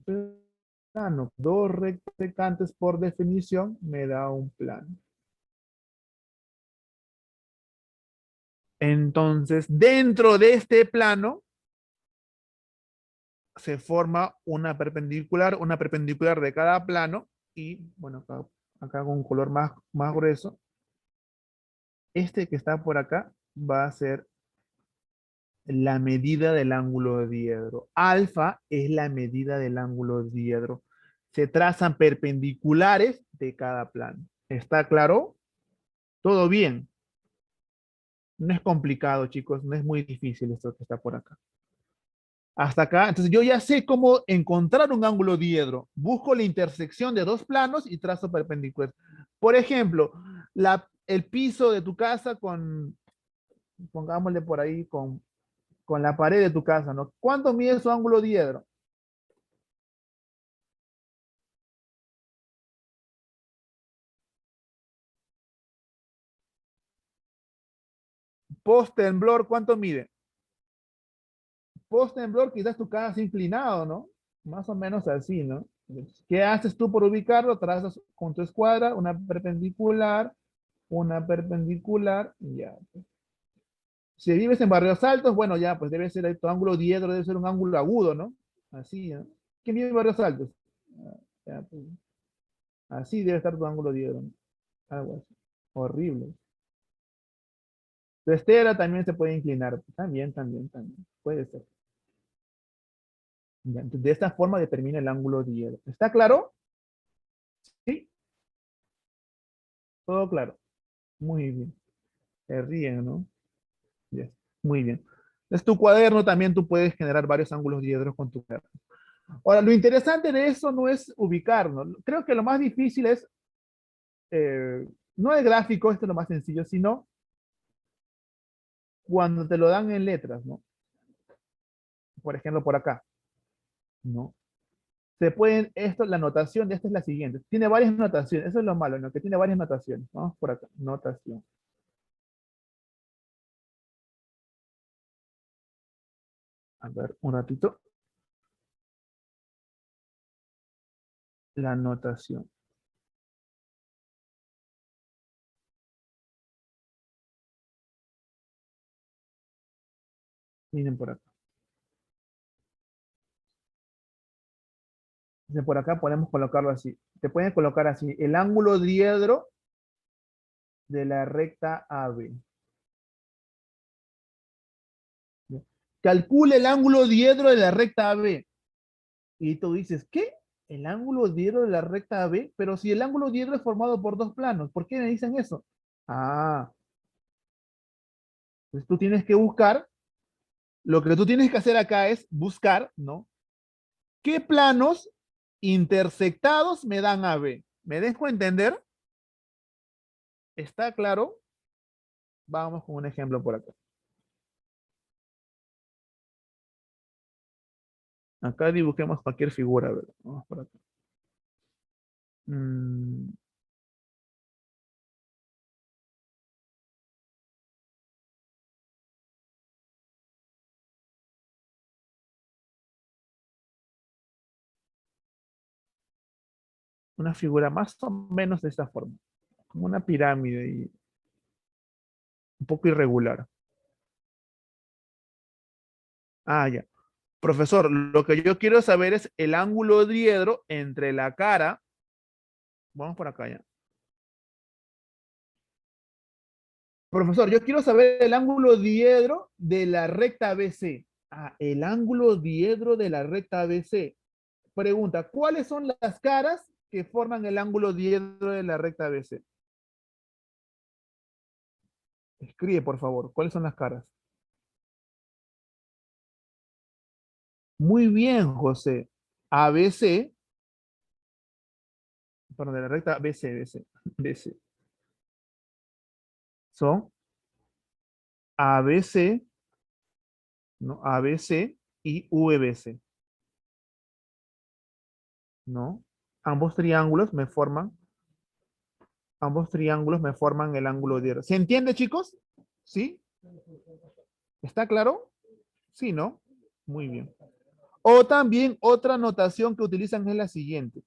plano. Dos rectas secantes por definición me da un plano. Entonces, dentro de este plano se forma una perpendicular de cada plano y, bueno, acá con un color más grueso. Este que está por acá va a ser la medida del ángulo diedro. Alfa es la medida del ángulo diedro. Se trazan perpendiculares de cada plano. ¿Está claro? Todo bien. No es complicado, chicos. No es muy difícil esto que está por acá. Hasta acá. Entonces yo ya sé cómo encontrar un ángulo diedro. Busco la intersección de dos planos y trazo perpendiculares. Por ejemplo, el piso de tu casa pongámosle por ahí, con la pared de tu casa, ¿no? ¿Cuánto mide su ángulo diedro? Post temblor, ¿cuánto mide? Post temblor, quizás tu casa inclinado, ¿no? Más o menos así, ¿no? ¿Qué haces tú por ubicarlo? Trazas con tu escuadra una perpendicular, y ya. Si vives en barrios altos, bueno, ya, pues debe ser tu ángulo diedro, debe ser un ángulo agudo, ¿no? Así, ¿no? ¿Quién vive en barrios altos? Ya, pues, así debe estar tu ángulo diedro, ¿no? Algo así. Horrible. Tu estera también se puede inclinar. También. Puede ser. Ya, entonces, de esta forma determina el ángulo diedro. ¿Está claro? Sí. Todo claro. Muy bien. Se ríen, ¿no? Yes. Muy bien. Es tu cuaderno, también tú puedes generar varios ángulos diedros con tu cuaderno. Ahora, lo interesante de eso no es ubicarnos. Creo que lo más difícil es, no el gráfico, esto es lo más sencillo, sino cuando te lo dan en letras, ¿no? Por ejemplo, por acá, ¿no? Se pueden, esto, la notación de esta es la siguiente. Tiene varias notaciones, eso es lo malo, ¿no? Que tiene varias notaciones. Vamos por acá, notación. A ver, un ratito. La notación. Miren por acá. Entonces, por acá podemos colocarlo así. Te pueden colocar así, el ángulo diedro de la recta AB. Calcula el ángulo diedro de la recta AB. Y tú dices, ¿qué? El ángulo diedro de la recta AB, pero si el ángulo diedro es formado por dos planos, ¿por qué me dicen eso? Ah, pues tú tienes que buscar, lo que tú tienes que hacer acá es buscar, ¿no? ¿Qué planos intersectados me dan AB? ¿Me dejo entender? ¿Está claro? Vamos con un ejemplo por acá. Acá dibujemos cualquier figura, ¿verdad? Vamos por acá. Mm, una figura más o menos de esta forma, como una pirámide y un poco irregular. Ah, ya. Profesor, lo que yo quiero saber es el ángulo diedro entre la cara. Vamos por acá ya. Profesor, yo quiero saber el ángulo diedro de la recta ABC. Ah, el ángulo diedro de la recta ABC. Pregunta, ¿cuáles son las caras que forman el ángulo diedro de la recta ABC? Escribe, por favor, ¿cuáles son las caras? Muy bien, José. ABC, perdón, de la recta BC. Son ABC, ¿no? ABC y VBC, ¿no? Ambos triángulos me forman, ambos triángulos me forman el ángulo diedro. ¿Se entiende, chicos? ¿Sí? ¿Está claro? Sí, ¿no? Muy bien. O también otra notación que utilizan es la siguiente.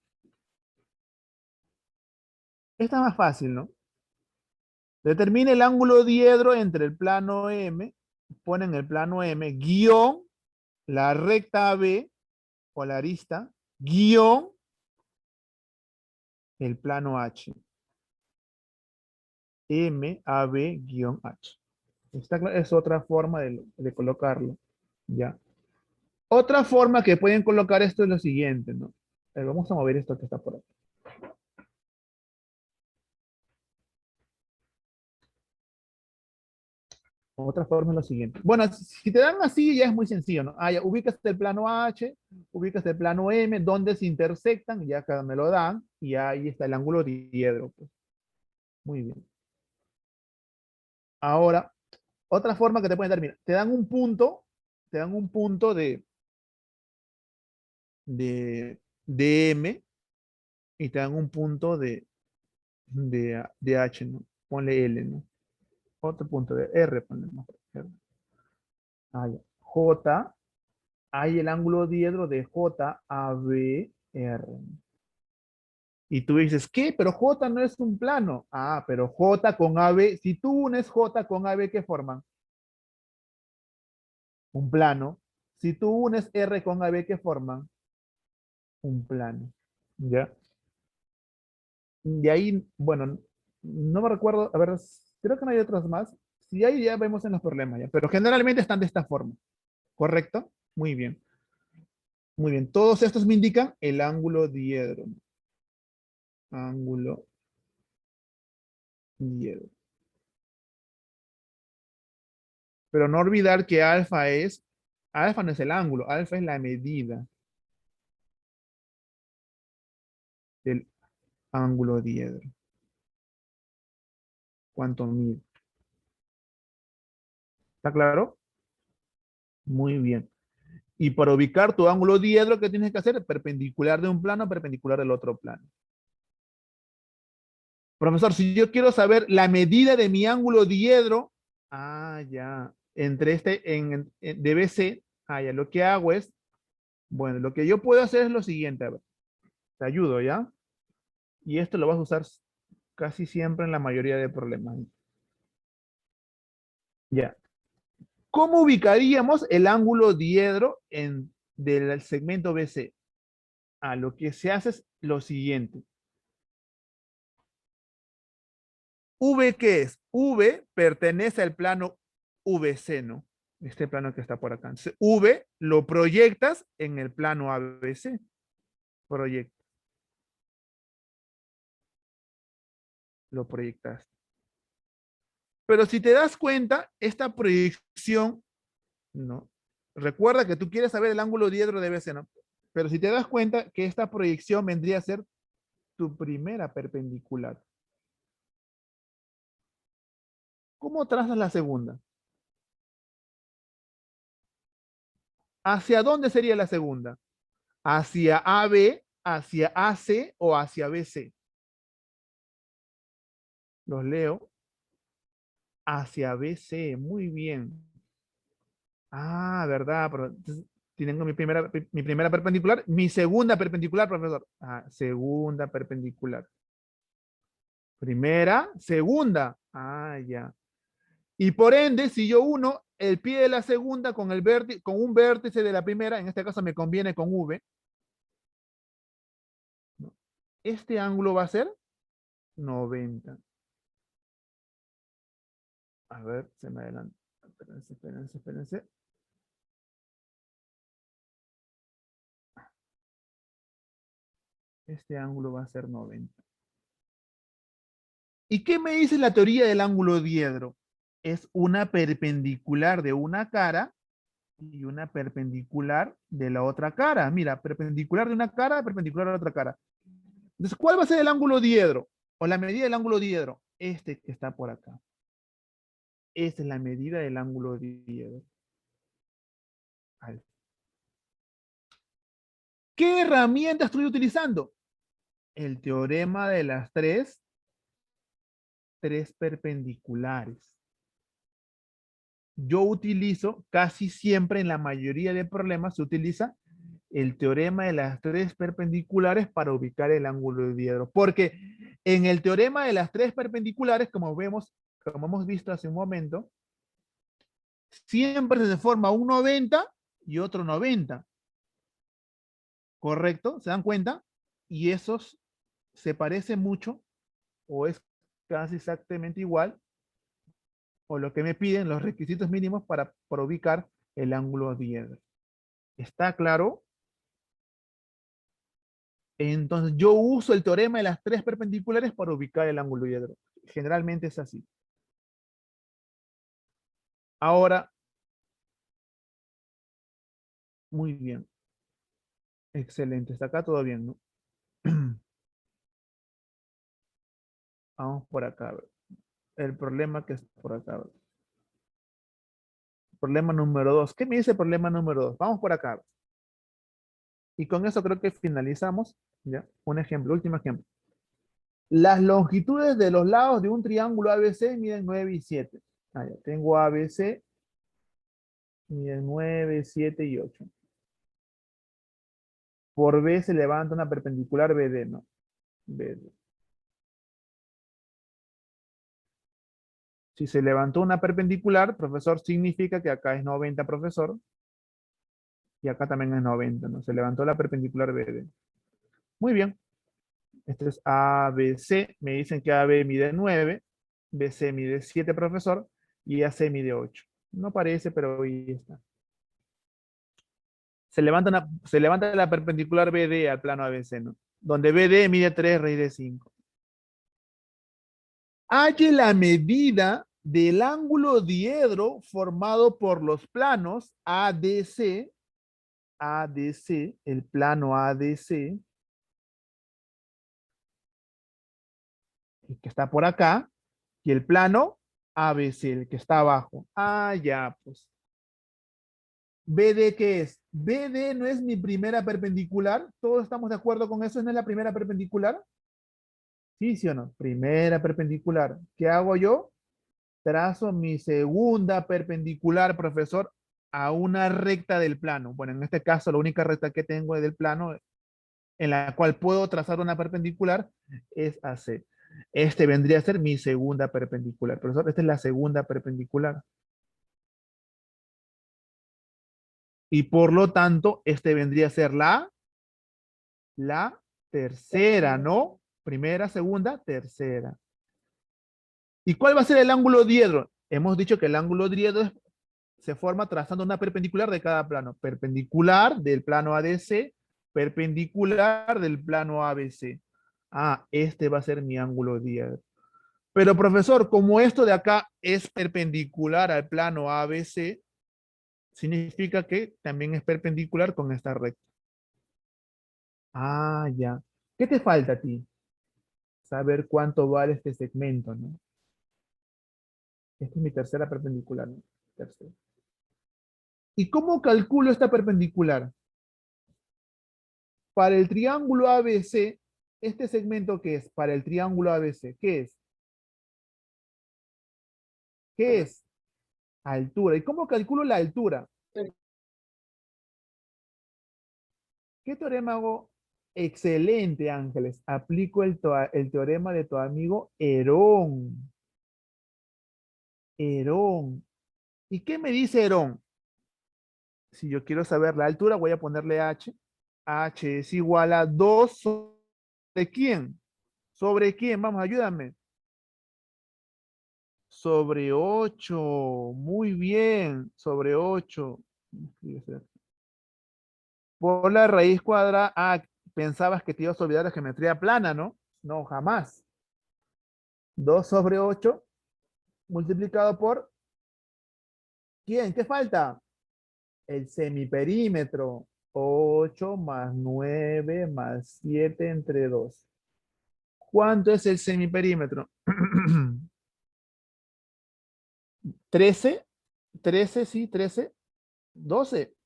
Esta es más fácil, ¿no? Determine el ángulo diedro entre el plano M, ponen el plano M, guión, la recta AB, o la arista, guión, el plano H. M, AB, guión H. Es otra forma de colocarlo. ¿Ya? Otra forma que pueden colocar esto es lo siguiente, ¿no? Vamos a mover esto que está por aquí. Otra forma es lo siguiente. Bueno, si te dan así ya es muy sencillo, ¿no? Ah, ya, ubicas el plano H, ubicas el plano M, donde se intersectan, ya acá me lo dan, y ahí está el ángulo diedro. Pues. Muy bien. Ahora, otra forma que te pueden dar, mira, te dan un punto de M y te dan un punto de H, ¿no? Ponle L, ¿no? Otro punto de R, ponle mejor. R. Ah, ya. J, hay el ángulo diedro de J a B, R. Y tú dices, ¿qué? Pero J no es un plano. Ah, pero J con AB, si tú unes J con AB, ¿qué forman? Un plano. Si tú unes R con AB, ¿qué forman? Un plano. ¿Ya? De ahí, bueno, no me recuerdo, a ver, creo que no hay otros más. Si hay, ya vemos en los problemas, ya. Pero generalmente están de esta forma. ¿Correcto? Muy bien. Muy bien. Todos estos me indican el ángulo diedro. Ángulo diedro. Pero no olvidar que alfa no es el ángulo, alfa es la medida del ángulo diedro. ¿Cuánto mide? ¿Está claro? Muy bien. Y para ubicar tu ángulo diedro, ¿qué tienes que hacer? Perpendicular de un plano, perpendicular del otro plano. Profesor, si yo quiero saber la medida de mi ángulo diedro, ya, entre de BC, ya, lo que hago es, bueno, lo que yo puedo hacer es lo siguiente, a ver, te ayudo, ¿ya? Y esto lo vas a usar casi siempre en la mayoría de problemas. Ya. ¿Cómo ubicaríamos el ángulo diedro del segmento BC? Lo que se hace es lo siguiente. V, ¿qué es? V pertenece al plano VC, ¿no? Este plano que está por acá. Entonces, V lo proyectas en el plano ABC. Proyecta. Lo proyectas. Pero si te das cuenta, esta proyección, ¿no? Recuerda que tú quieres saber el ángulo diedro de BC, ¿no? Pero si te das cuenta que esta proyección vendría a ser tu primera perpendicular. ¿Cómo trazas la segunda? ¿Hacia dónde sería la segunda? ¿Hacia AB, hacia AC o hacia BC? Los leo. Hacia BC, muy bien. ¿Verdad? Pero tengo mi primera perpendicular, mi segunda perpendicular, profesor. Segunda perpendicular. Primera, segunda. Ya. Y por ende, si yo uno el pie de la segunda con un vértice de la primera, en este caso me conviene con V, ¿no? Este ángulo va a ser 90. A ver, se me adelanta. Espérense. Este ángulo va a ser 90. ¿Y qué me dice la teoría del ángulo diedro? Es una perpendicular de una cara y una perpendicular de la otra cara. Mira, perpendicular de una cara, perpendicular de la otra cara. Entonces, ¿cuál va a ser el ángulo diedro? O la medida del ángulo diedro. Este que está por acá. Esa es la medida del ángulo diedro. Alfa. ¿Qué herramienta estoy utilizando? El teorema de las tres perpendiculares. Yo utilizo casi siempre en la mayoría de problemas se utiliza el teorema de las tres perpendiculares para ubicar el ángulo diedro. Porque en el teorema de las tres perpendiculares, como hemos visto hace un momento, siempre se forma un 90 y otro 90. ¿Correcto? ¿Se dan cuenta? Y esos se parecen mucho o es casi exactamente igual o lo que me piden los requisitos mínimos para ubicar el ángulo diedro. ¿Está claro? Entonces yo uso el teorema de las tres perpendiculares para ubicar el ángulo diedro. Generalmente es así. Ahora, muy bien. Excelente. Está acá todo bien, ¿no? Vamos por acá. El problema que está por acá. Problema número 2. ¿Qué me dice el problema número 2? Vamos por acá. Y con eso creo que finalizamos. ¿Ya? Un ejemplo, último ejemplo. Las longitudes de los lados de un triángulo ABC miden 9 y 7. Ya. Tengo ABC, miden 9, 7 y 8. Por B se levanta una perpendicular BD, ¿no? BD. Si se levantó una perpendicular, profesor, significa que acá es 90, profesor. Y acá también es 90, ¿no? Se levantó la perpendicular BD. Muy bien. Este es ABC. Me dicen que AB mide 9. BC mide 7, profesor. Y AC mide 8. No parece, pero ahí está. Se levanta la perpendicular BD al plano ABC, ¿no? Donde BD mide 3 raíz de 5. Halle la medida del ángulo diedro formado por los planos ADC, el plano ADC, el que está por acá, y el plano ABC, el que está abajo. Ah, ya, pues. ¿BD qué es? BD no es mi primera perpendicular. ¿Todos estamos de acuerdo con eso? ¿No es la primera perpendicular? ¿Sí, sí o no? Primera perpendicular. ¿Qué hago yo? Trazo mi segunda perpendicular, profesor, a una recta del plano. Bueno, en este caso, la única recta que tengo del plano en la cual puedo trazar una perpendicular es AC. Este vendría a ser mi segunda perpendicular. Profesor, esta es la segunda perpendicular. Y por lo tanto, este vendría a ser la tercera, ¿no? Primera, segunda, tercera. ¿Y cuál va a ser el ángulo diedro? Hemos dicho que el ángulo diedro se forma trazando una perpendicular de cada plano. Perpendicular del plano ADC, perpendicular del plano ABC. Ah, este va a ser mi ángulo diedro. Pero profesor, como esto de acá es perpendicular al plano ABC, significa que también es perpendicular con esta recta. Ah, ya. ¿Qué te falta a ti? Saber cuánto vale este segmento, ¿no? Esta es mi tercera perpendicular, ¿no? Tercera. ¿Y cómo calculo esta perpendicular? Para el triángulo ABC, ¿este segmento qué es? Para el triángulo ABC, ¿qué es? ¿Qué es? Altura. ¿Y cómo calculo la altura? ¿Qué teorema hago? Excelente, Ángeles. Aplico el teorema de tu amigo Herón. Herón. ¿Y qué me dice Herón? Si yo quiero saber la altura, voy a ponerle H. H es igual a 2 sobre quién. ¿Sobre quién? Vamos, ayúdame. Sobre 8. Muy bien. Sobre 8. Por la raíz cuadrada. Ah, pensabas que te ibas a olvidar la geometría plana, ¿no? No, jamás. 2 sobre 8 multiplicado por ¿quién? ¿Qué falta? El semiperímetro. 8 más 9 más 7 entre 2. ¿Cuánto es el semiperímetro? 13, 13, sí, 13, 12.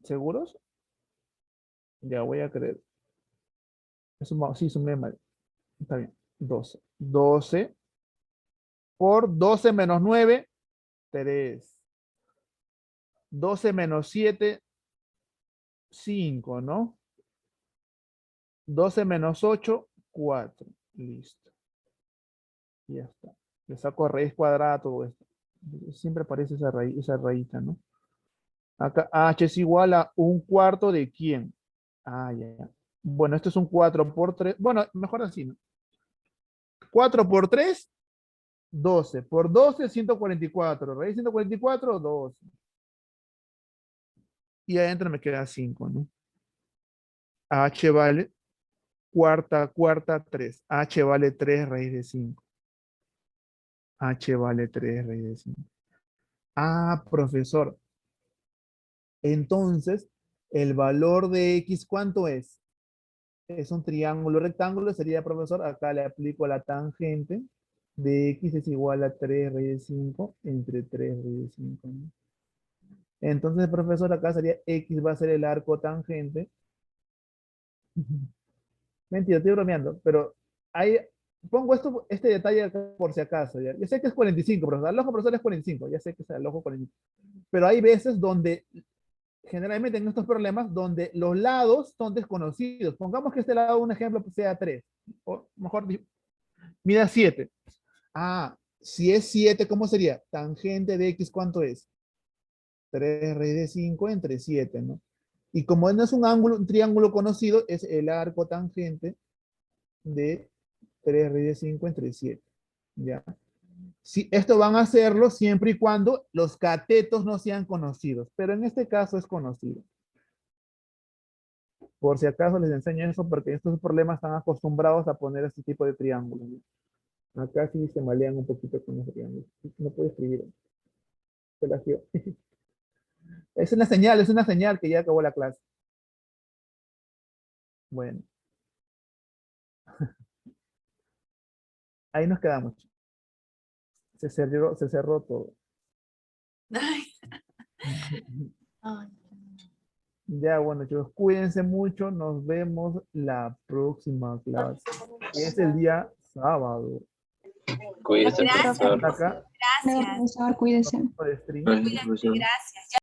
¿Seguros? Ya voy a creer. Sí, sumé mal. Está bien. 12. 12 por 12 menos 9, 3. 12 menos 7, 5, ¿no? 12 menos 8, 4. Listo. Ya está. Le saco raíz cuadrada a todo esto. Siempre aparece esa raíz, esa raíz, ¿no? Acá h es igual a un cuarto de quién. Ah, ya. Bueno, esto es un 4 por 3. Bueno, mejor así, ¿no? 4 por 3, 12. Por 12, 144. Raíz 144, 12. Y adentro me queda 5, ¿no? H vale cuarta, 3. H vale 3 raíz de 5. H vale 3 raíz de 5. Ah, profesor. Entonces, el valor de X, ¿cuánto es? Es un triángulo rectángulo, sería, profesor, acá le aplico la tangente de X es igual a 3 raíz de 5 entre 3 raíz de 5, ¿no? Entonces, profesor, acá sería X va a ser el arco tangente. Mentira, estoy bromeando, pero ahí pongo este detalle acá por si acaso. ¿Ya? Yo sé que es 45, profesor. El ojo, profesor, es 45. Ya sé que es el ojo 45. Pero hay veces donde, generalmente en estos problemas, donde los lados son desconocidos. Pongamos que este lado, un ejemplo, sea 3. O mejor, mida 7. Ah, si es 7, ¿cómo sería? Tangente de X, ¿cuánto es? 3 raíz de 5 entre 7, ¿no? Y como no es un ángulo, un triángulo conocido, es el arco tangente de 3 raíz de 5 entre 7. ¿Ya? Sí, esto van a hacerlo siempre y cuando los catetos no sean conocidos, pero en este caso es conocido. Por si acaso les enseño eso, porque estos problemas están acostumbrados a poner este tipo de triángulos, ¿no? Acá sí se malean un poquito con los triángulos. No puedo escribir. Se la dio. Es una señal que ya acabó la clase. Bueno, ahí nos quedamos. Se cerró todo. Ay, Ya, bueno, chicos, cuídense mucho. Nos vemos la próxima clase. Que es el día sábado. Cuídese, Gracias. profesor. Acá, gracias. Profesor, cuídese. por stream. Gracias, profesor. Gracias.